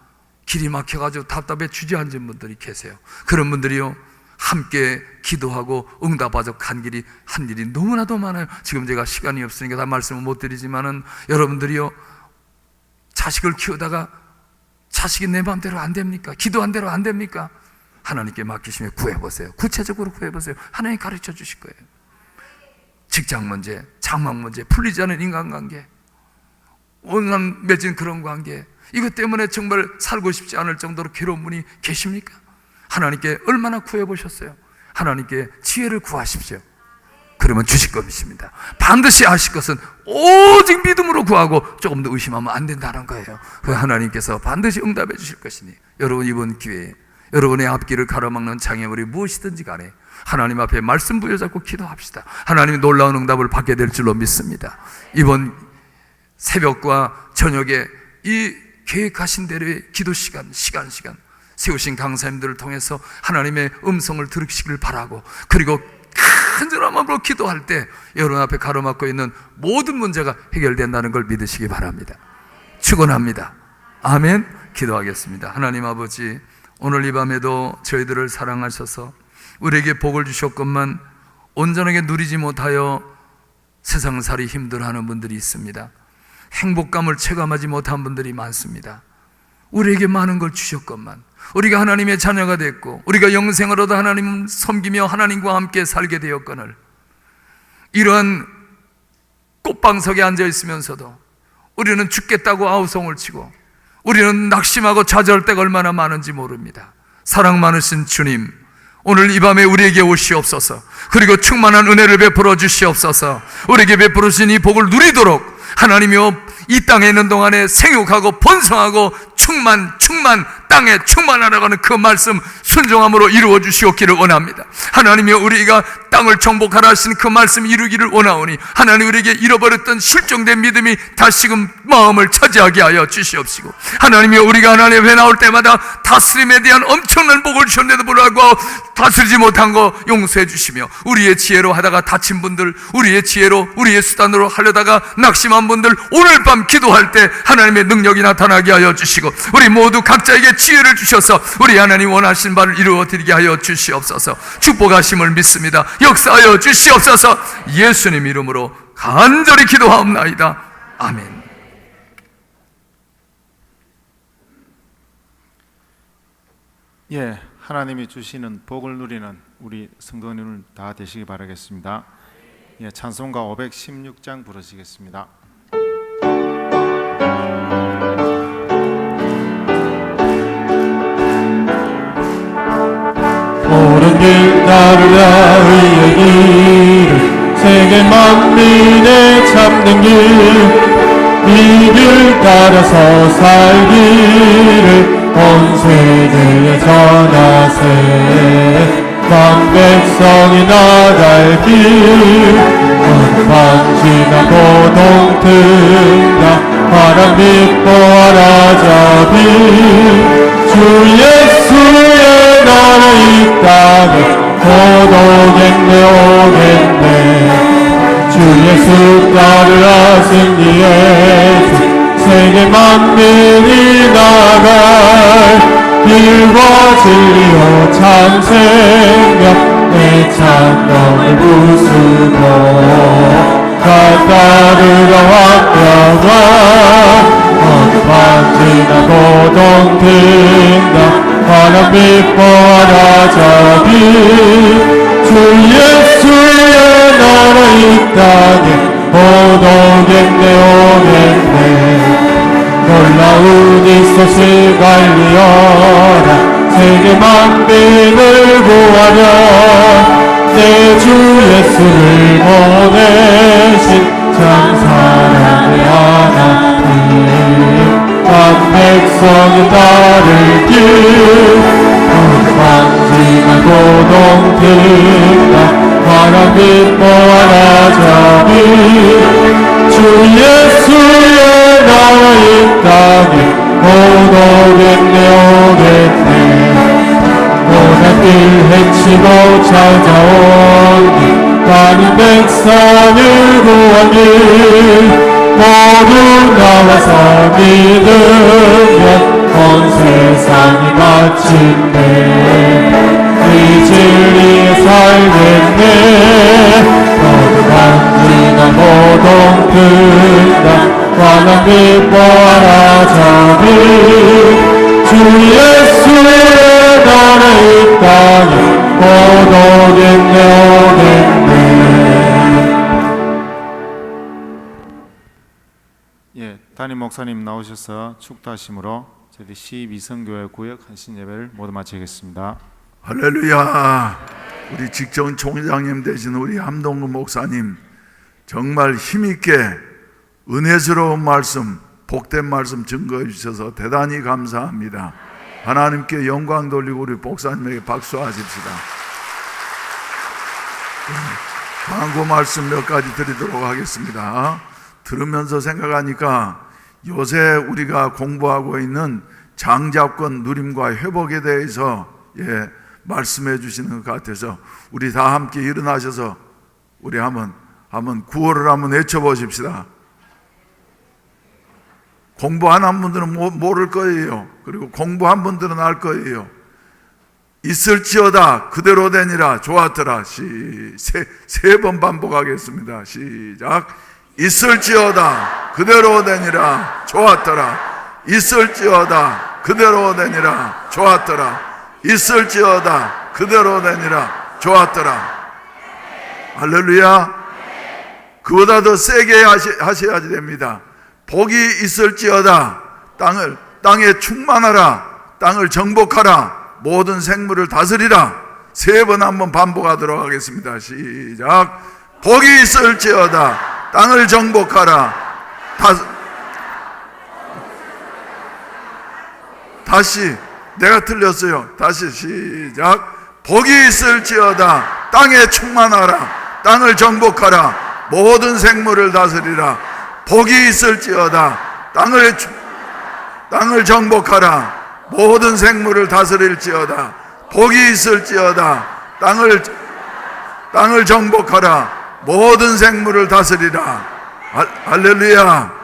길이 막혀가지고 답답해 주저앉은 분들이 계세요. 그런 분들이요 함께 기도하고 응답하자 간 길이 한 일이 너무나도 많아요. 지금 제가 시간이 없으니까 다 말씀을 못 드리지만은 여러분들이요 자식을 키우다가 자식이 내 마음대로 안 됩니까? 기도한 대로 안 됩니까? 하나님께 맡기시면 구해보세요. 구체적으로 구해보세요. 하나님 가르쳐 주실 거예요. 직장 문제, 장막 문제, 풀리지 않은 인간관계, 원한 맺은 그런 관계, 이것 때문에 정말 살고 싶지 않을 정도로 괴로운 분이 계십니까? 하나님께 얼마나 구해보셨어요? 하나님께 지혜를 구하십시오. 그러면 주실 것입니다. 반드시 아실 것은 오직 믿음으로 구하고 조금 더 의심하면 안 된다는 거예요. 그 하나님께서 반드시 응답해 주실 것이니 여러분 이번 기회에 여러분의 앞길을 가로막는 장애물이 무엇이든지 간에 하나님 앞에 말씀 부여잡고 기도합시다. 하나님이 놀라운 응답을 받게 될 줄로 믿습니다. 이번 새벽과 저녁에 이 계획하신 대로의 기도 시간 세우신 강사님들을 통해서 하나님의 음성을 들으시길 바라고, 그리고 간절한 마음으로 기도할 때 여러분 앞에 가로막고 있는 모든 문제가 해결된다는 걸 믿으시기 바랍니다. 축원합니다. 아멘. 기도하겠습니다. 하나님 아버지, 오늘 이 밤에도 저희들을 사랑하셔서 우리에게 복을 주셨건만 온전하게 누리지 못하여 세상살이 힘들어하는 분들이 있습니다. 행복감을 체감하지 못한 분들이 많습니다. 우리에게 많은 걸 주셨건만 우리가 하나님의 자녀가 됐고 우리가 영생을 얻어 하나님을 섬기며 하나님과 함께 살게 되었거늘 이러한 꽃방석에 앉아 있으면서도 우리는 죽겠다고 아우성을 치고 우리는 낙심하고 좌절할 때가 얼마나 많은지 모릅니다. 사랑 많으신 주님, 오늘 이 밤에 우리에게 오시옵소서. 그리고 충만한 은혜를 베풀어 주시옵소서. 우리에게 베풀어 주신 이 복을 누리도록 하나님이여 이 땅에 있는 동안에 생육하고 번성하고 충만 땅에 충만하라고 하는 그 말씀 순종함으로 이루어 주시옵기를 원합니다. 하나님이여 우리가 땅을 정복하라 하신 그 말씀 이루기를 원하오니 하나님 우리에게 잃어버렸던 실종된 믿음이 다시금 마음을 차지하게 하여 주시옵시고, 하나님이여 우리가 하나님 회 나올 때마다 다스림에 대한 엄청난 복을 주셨는데도 불구하고 다스리지 못한 거 용서해 주시며, 우리의 지혜로 하다가 다친 분들, 우리의 지혜로 우리의 수단으로 하려다가 낙심한 분들 오늘 밤 기도할 때 하나님의 능력이 나타나게 하여 주시고 우리 모두 각자에게 지혜를 주셔서 우리 하나님 원하신 바를 이루어 드리게 하여 주시옵소서. 축복하심을 믿습니다. 역사하여 주시옵소서. 예수님 이름으로 간절히 기도하옵나이다. 아멘. 예, 하나님이 주시는 복을 누리는 우리 성도님들 다 되시기 바라겠습니다. 예, 찬송가 516장 부르시겠습니다. 옳은 길 따르라 의의 길을 세계 만민의 참는 길 이 길 따라서 살기를 온 세계에 전하세. 만 백성이 나갈 길 한반지나 고동등나 바람 믿보아라 자비 주 예수의 나라 이 땅에 고독했네 오겠네. 주 예수 따르라 승리의 세계 만민이 나갈 길과 진리요 참 생명 내 찬송을 부수고 다 따르라 왕명아 한반지나 고동등나 하나님 기뻐하라 자비 주 예수의 나라 이 땅에 오겠네 오겠네 놀라운 이 소식 알리어라 세계 만민을 구하려 내 주 예수를 보내신 참 사랑의 하나님 한 백성이 따를 길 만지나 고동팀다 하나님 기뻐하라 자비 주 예수의 나라 이 땅에 오겠네 오겠네 모든 길 헤치고 찾아온 많은 백성을 구한 길 모두 나와서 믿으면 온 세상이 마침내 이 진리에 살겠네 모두 만지나 모동 든다 하나님 기뻐하라 자비 주 예수의 나라 이 땅에 오겠네 오겠네. 예, 담임 목사님 나오셔서 축도하심으로 저희 12성교회 구역 한신 예배를 모두 마치겠습니다. 할렐루야. 우리 직전 총장님 되신 우리 함동근 목사님 정말 힘있게 은혜스러운 말씀, 복된 말씀 증거해 주셔서 대단히 감사합니다. 하나님께 영광 돌리고 우리 목사님에게 박수하십시다. 광고 말씀 몇 가지 드리도록 하겠습니다. 들으면서 생각하니까 요새 우리가 공부하고 있는 장자권 누림과 회복에 대해서 말씀해 주시는 것 같아서 우리 다 함께 일어나셔서 우리 한번 구호를 한번 외쳐보십시다. 공부한 분들은 모를 거예요. 그리고 공부한 분들은 알 거예요. 있을지어다 그대로 되니라 좋았더라. 세 번 반복하겠습니다. 시작. 있을지어다 그대로 되니라 좋았더라. 있을지어다 그대로 되니라 좋았더라. 있을지어다 그대로 되니라 좋았더라. 할렐루야. 그보다 더 세게 하셔야지 됩니다. 복이 있을지어다 땅에 충만하라. 땅을 정복하라. 모든 생물을 다스리라. 세 번 한번 반복하도록 하겠습니다. 시작. 복이 있을지어다 땅을 정복하라. 다시 내가 틀렸어요. 다시 시작. 복이 있을지어다 땅에 충만하라. 땅을 정복하라. 모든 생물을 다스리라. 복이 있을지어다 땅을 정복하라. 모든 생물을 다스릴지어다. 복이 있을지어다 땅을 정복하라. 모든 생물을 다스리라. 할렐루야.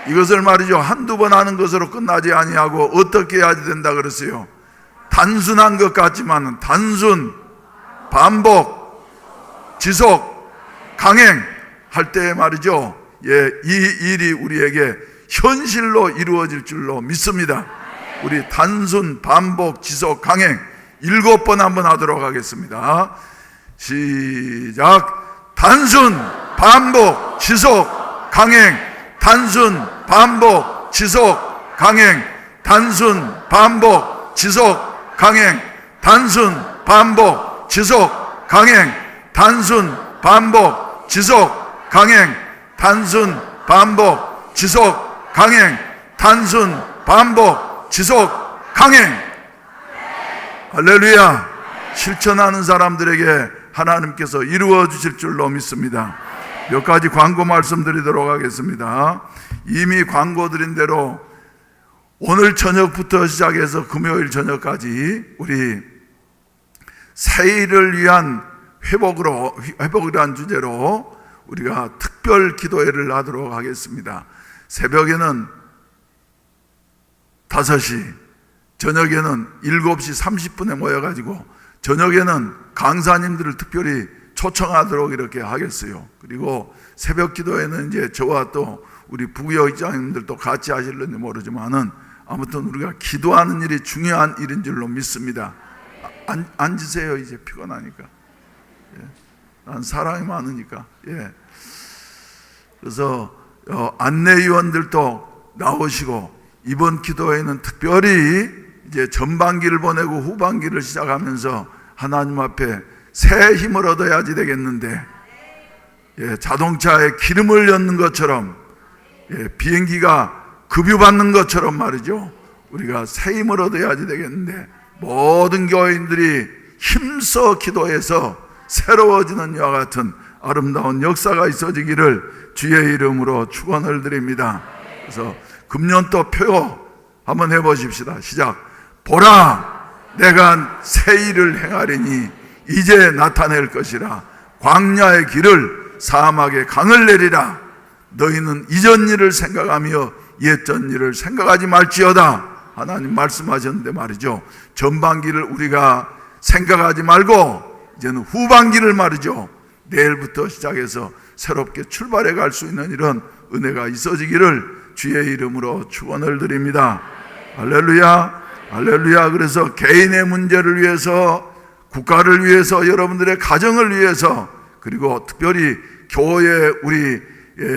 이것을 말이죠 한두 번 하는 것으로 끝나지 아니하고 어떻게 해야 된다 그랬어요. 단순한 것 같지만 단순, 반복, 지속, 강행 할 때 말이죠 이 일이 우리에게 현실로 이루어질 줄로 믿습니다. 우리 단순, 반복, 지속, 강행 7번 한번 하도록 하겠습니다. 시작. 단순, 반복, 지속, 강행. 단순, 반복, 지속, 강행. 단순, 반복, 지속, 강행. 단순, 반복, 지속, 강행. 단순, 반복, 지속, 강행. 단순, 반복, 지속, 강행. 단순, 반복, 지속, 강행. 할렐루야. 실천하는 사람들에게 하나님께서 이루어 주실 줄로 믿습니다. 몇 가지 광고 말씀드리도록 하겠습니다. 이미 광고 드린 대로 오늘 저녁부터 시작해서 금요일 저녁까지 우리 새해를 위한 회복이란 주제로 우리가 특별 기도회를 하도록 하겠습니다. 새벽에는 5시, 저녁에는 7시 30분에 모여가지고 저녁에는 강사님들을 특별히 초청하도록 이렇게 하겠어요. 그리고 새벽 기도회는 이제 저와 또 우리 부교의장님들도 같이 하실는지 모르지만은 아무튼 우리가 기도하는 일이 중요한 일인 줄로 믿습니다. 앉으세요. 이제 피곤하니까. 난 사람이 많으니까. 그래서 안내위원들도 나오시고, 이번 기도회는 특별히 이제 전반기를 보내고 후반기를 시작하면서 하나님 앞에 새 힘을 얻어야지 되겠는데, 자동차에 기름을 넣는 것처럼, 비행기가 급유받는 것처럼 말이죠. 우리가 새 힘을 얻어야지 되겠는데, 모든 교회인들이 힘써 기도해서 새로워지는 이와 같은 아름다운 역사가 있어지기를 주의 이름으로 축원을 드립니다. 그래서 금년도 표 한번 해보십시다. 시작. 보라, 내가 새 일을 행하리니 이제 나타낼 것이라. 광야의 길을 사막에 강을 내리라. 너희는 이전 일을 생각하며 옛전 일을 생각하지 말지어다. 하나님 말씀하셨는데 말이죠. 전반기를 우리가 생각하지 말고 이제는 후반기를 말이죠. 내일부터 시작해서 새롭게 출발해 갈 수 있는 이런 은혜가 있어지기를 주의 이름으로 축원을 드립니다. 할렐루야, 할렐루야. 그래서 개인의 문제를 위해서, 국가를 위해서, 여러분들의 가정을 위해서, 그리고 특별히 교회 우리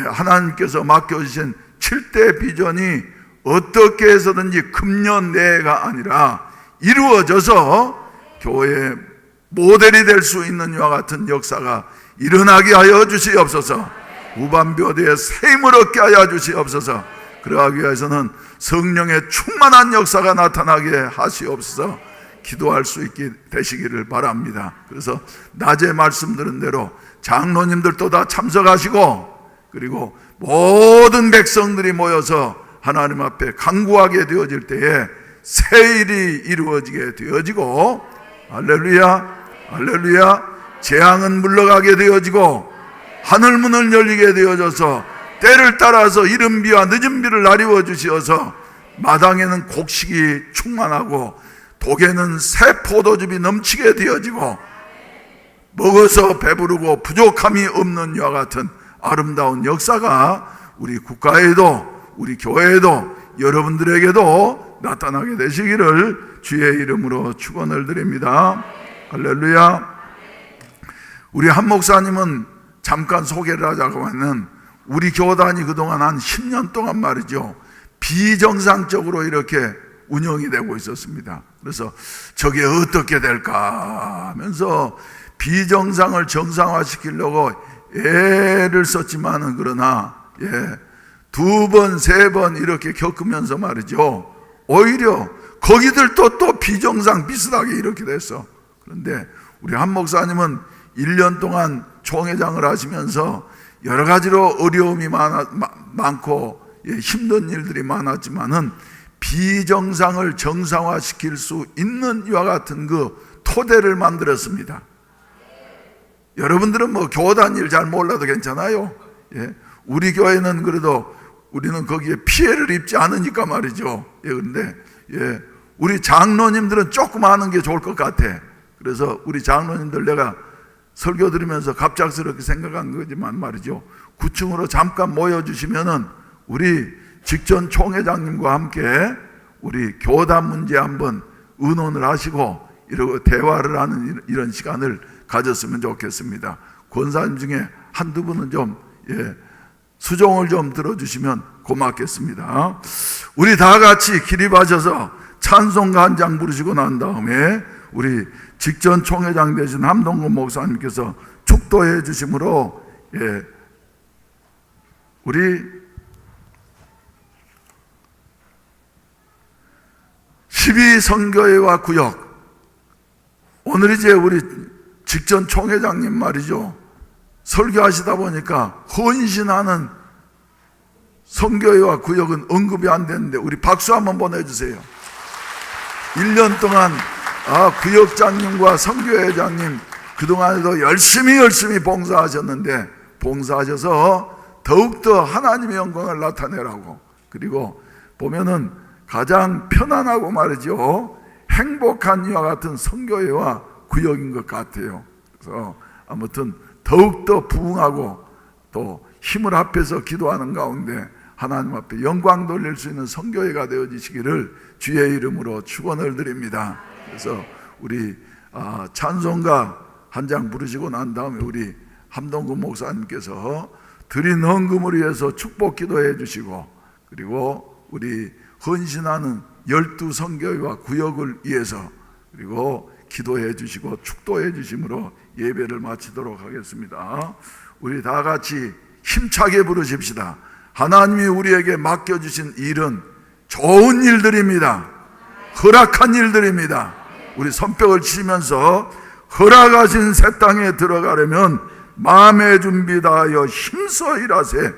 하나님께서 맡겨주신 7대 비전이 어떻게 해서든지 금년 내가 아니라 이루어져서 교회의 모델이 될 수 있는 이와 같은 역사가 일어나게 하여 주시옵소서. 후반부에 새 힘을 얻게 하여 주시옵소서. 그러하기 위해서는 성령의 충만한 역사가 나타나게 하시옵소서. 기도할 수 있게 되시기를 바랍니다. 그래서 낮에 말씀드린 대로 장로님들도 다 참석하시고, 그리고 모든 백성들이 모여서 하나님 앞에 간구하게 되어질 때에 새 일이 이루어지게 되어지고, 할렐루야, 할렐루야. 재앙은 물러가게 되어지고 하늘문을 열리게 되어져서 때를 따라서 이른 비와 늦은 비를 나리워 주시어서 마당에는 곡식이 충만하고 독에는 새 포도즙이 넘치게 되어지고 먹어서 배부르고 부족함이 없는 이와 같은 아름다운 역사가 우리 국가에도 우리 교회에도 여러분들에게도 나타나게 되시기를 주의 이름으로 축원을 드립니다. 할렐루야. 우리 한 목사님은 잠깐 소개를 하자고 하면, 우리 교단이 그동안 한 10년 동안 말이죠, 비정상적으로 이렇게 운영이 되고 있었습니다. 그래서 저게 어떻게 될까 하면서 비정상을 정상화시키려고 애를 썼지만은, 그러나 두 번, 세 번 이렇게 겪으면서 말이죠, 오히려 거기들도 또 비정상 비슷하게 이렇게 됐어. 그런데 우리 한 목사님은 1년 동안 총회장을 하시면서 여러 가지로 어려움이 많고 힘든 일들이 많았지만은 비정상을 정상화시킬 수 있는 이와 같은 그 토대를 만들었습니다. 여러분들은 뭐 교단 일 잘 몰라도 괜찮아요. 우리 교회는 그래도 우리는 거기에 피해를 입지 않으니까 말이죠. 그런데 우리 장로님들은 조금 아는 게 좋을 것 같아. 그래서 우리 장로님들 내가 설교 들으면서 갑작스럽게 생각한 거지만 말이죠, 9층으로 잠깐 모여주시면은 우리 직전 총회장님과 함께 우리 교단 문제 한번 의논을 하시고 이러고 대화를 하는 이런 시간을 가졌으면 좋겠습니다. 권사님 중에 한두 분은 좀 수종을 좀 들어주시면 고맙겠습니다. 우리 다 같이 기립하셔서 찬송가 한 장 부르시고 난 다음에 우리 직전 총회장 되신 함동근 목사님께서 축도해 주심으로 우리 12선교회와 구역, 오늘 이제 우리 직전 총회장님 말이죠, 설교하시다 보니까 헌신하는 선교회와 구역은 언급이 안 되는데 우리 박수 한번 보내주세요. 1년 동안 구역장님과 선교회장님 그동안에도 열심히 봉사하셨는데, 봉사하셔서 더욱더 하나님의 영광을 나타내라고, 그리고 보면은 가장 편안하고 말이죠, 행복한 이와 같은 선교회와 구역인 것 같아요. 그래서 아무튼 더욱더 부흥하고 또 힘을 합해서 기도하는 가운데 하나님 앞에 영광 돌릴 수 있는 선교회가 되어지시기를 주의 이름으로 축원을 드립니다. 그래서 우리 찬송가 한 장 부르시고 난 다음에 우리 함동근 목사님께서 드린 헌금을 위해서 축복 기도해 주시고, 그리고 우리 헌신하는 12선교회와 구역을 위해서 그리고 기도해 주시고 축도해 주심으로 예배를 마치도록 하겠습니다. 우리 다 같이 힘차게 부르십시다. 하나님이 우리에게 맡겨주신 일은 좋은 일들입니다. 허락한 일들입니다. 우리 손뼉을 치면서 허락하신 새 땅에 들어가려면 마음의 준비 다하여 힘써 일하세.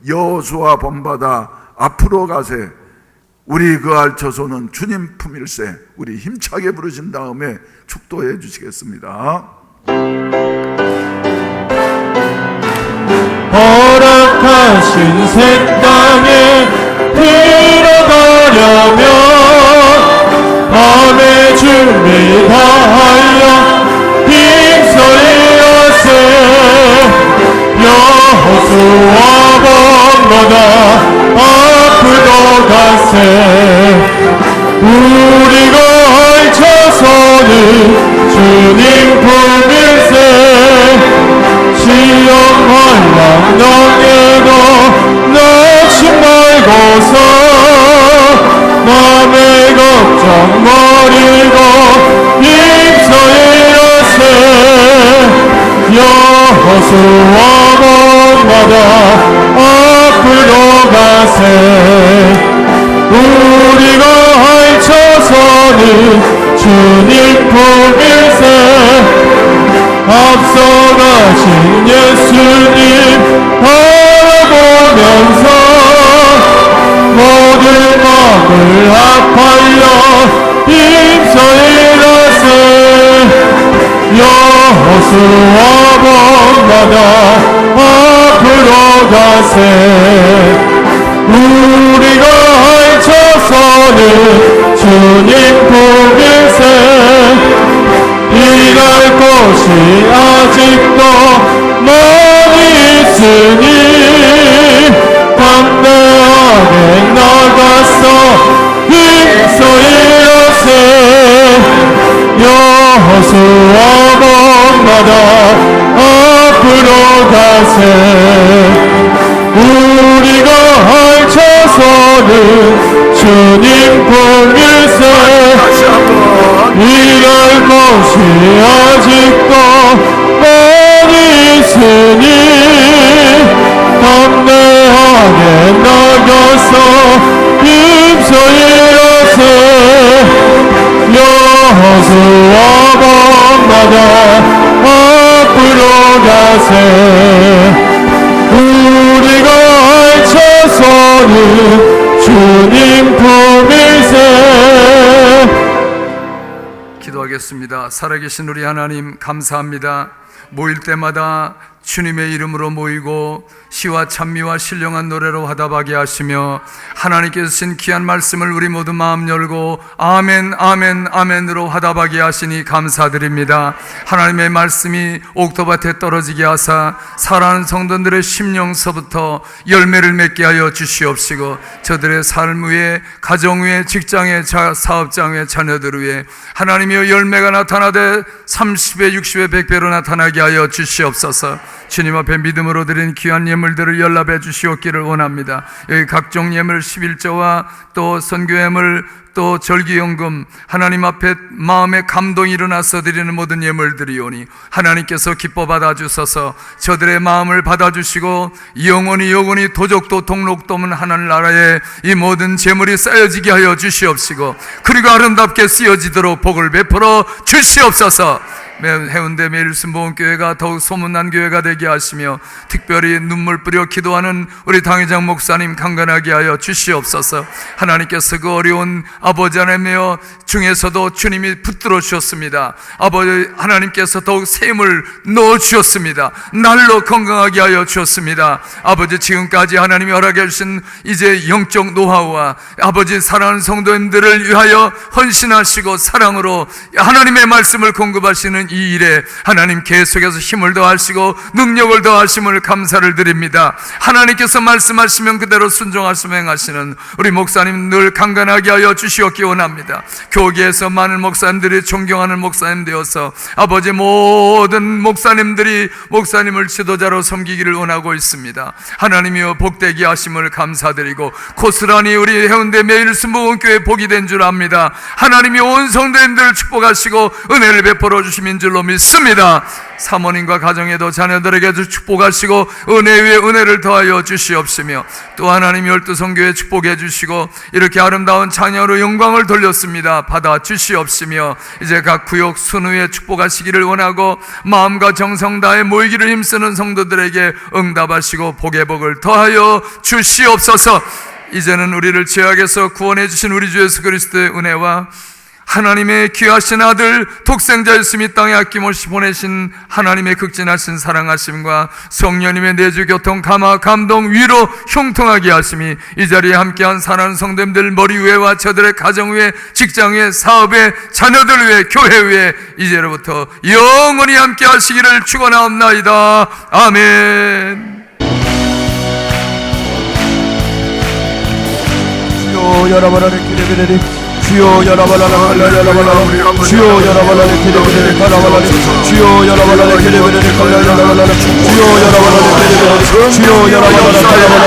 여호수아 본받아 앞으로 가세. 우리 그알 처소는 주님 품일세. 우리 힘차게 부르신 다음에 축도해 주시겠습니다. 허락하신 새 땅에 들어가려면 마음의 준비 다하여 힘써 일하세. 여호수아 본받아 앞으로 가세. 우리가 알쳐서는 주님 품일세. 시험 환난 너에도 낙심 말고서 남의 걱정 버리고 힘써 일하세. 여호수아 본받아 앞으로 가세. 우리가 알쳐서는 주님 품일세. 앞서가신 예수님 바라보면서 모든 마음을 합하여 힘써 일하세. 여호수아 본받아 앞으로 가세. 우리가 알쳐서는 주님 품일세. 일할 곳이 아직도 많이 있으니 담대하게 나가서 힘써 일하세. 여호수아 본받아 앞으로 가세. 우리가 알쳐서는 주님 품일세. 일할 것이 아직도 많이 있으니 담대하게 나가서 힘써 일하세. 여호수아 본받아 앞으로 가세. 우리가 알쳐서는 주님 품일세. 기도하겠습니다. 살아계신 우리 하나님 감사합니다. 모일 때마다 주님의 이름으로 모이고 시와 찬미와 신령한 노래로 화답하게 하시며 하나님께서 주신 귀한 말씀을 우리 모두 마음 열고 아멘 아멘 아멘으로 화답하게 하시니 감사드립니다. 하나님의 말씀이 옥토밭에 떨어지게 하사 살아가는 성도들의 심령서부터 열매를 맺게 하여 주시옵시고 저들의 삶 위에 가정 위에 직장 위에 사업장 위에 자녀들 위에 하나님의 열매가 나타나되 30배 60배 100배로 나타나게 하여 주시옵소서. 주님 앞에 믿음으로 드린 귀한 예물들을 연락해 주시옵기를 원합니다. 여기 각종 예물 11조와 또 선교예물 또 절기연금 하나님 앞에 마음의 감동이 일어나서 드리는 모든 예물들이오니 하나님께서 기뻐 받아주셔서 저들의 마음을 받아주시고 영원히 도적도 동록도 없는 하늘나라에 이 모든 재물이 쌓여지게 하여 주시옵시고 그리고 아름답게 쓰여지도록 복을 베풀어 주시옵소서. 해운대 매일순복음교회가 더욱 소문난 교회가 되게 하시며 특별히 눈물 뿌려 기도하는 우리 당회장 목사님 강건하게 하여 주시옵소서. 하나님께서 그 어려운 아버지 하나님여 중에서도 주님이 붙들어 주셨습니다. 아버지 하나님께서 더욱 샘을 넣어 주셨습니다. 날로 건강하게 하여 주셨습니다. 아버지 지금까지 하나님이 허락해 주신 이제 영적 노하우와 아버지 사랑하는 성도님들을 위하여 헌신하시고 사랑으로 하나님의 말씀을 공급하시는 이 일에 하나님 계속해서 힘을 더하시고 능력을 더하심을 감사를 드립니다. 하나님께서 말씀하시면 그대로 순종하시며 행하시는 우리 목사님 늘 강건하게 하여 주시옵기 원합니다. 교계에서 많은 목사님들이 존경하는 목사님 되어서 아버지 모든 목사님들이 목사님을 지도자로 섬기기를 원하고 있습니다. 하나님이여 복되게 하심을 감사드리고 고스란히 우리 해운대 매일순복음교회 복이 된 줄 압니다. 하나님이 온 성도님들을 축복하시고 은혜를 베풀어 주심인 줄로 믿습니다. 사모님과 가정에도 자녀들에게도 축복하시고 은혜 위에 은혜를 더하여 주시옵시며 또 하나님 12성교회 축복해 주시고 이렇게 아름다운 자녀로 영광을 돌렸습니다. 받아 주시옵시며 이제 각 구역 순후에 축복하시기를 원하고 마음과 정성 다해 모이기를 힘쓰는 성도들에게 응답하시고 복의 복을 더하여 주시옵소서. 이제는 우리를 죄악에서 구원해 주신 우리 주 예수 그리스도의 은혜와 하나님의 귀하신 아들 독생자였으며 이 땅에 아낌없이 보내신 하나님의 극진하신 사랑하심과 성령님의 내주 교통 감화 감동 위로 형통하게 하심이 이 자리에 함께한 사랑하는 성도님들 머리 위에와 저들의 가정 위에 직장 위에 사업 위에 자녀들 위에 교회 위에 이제로부터 영원히 함께 하시기를 축원하옵나이다. 아멘. 주여 여러분의 기대를 주여 여러분의 주여 여러분의 기대를 갈라발라 주여 여러분의 기대를 갈라발라 주여 여러분의 기대를 주여 여러분의 갈라발라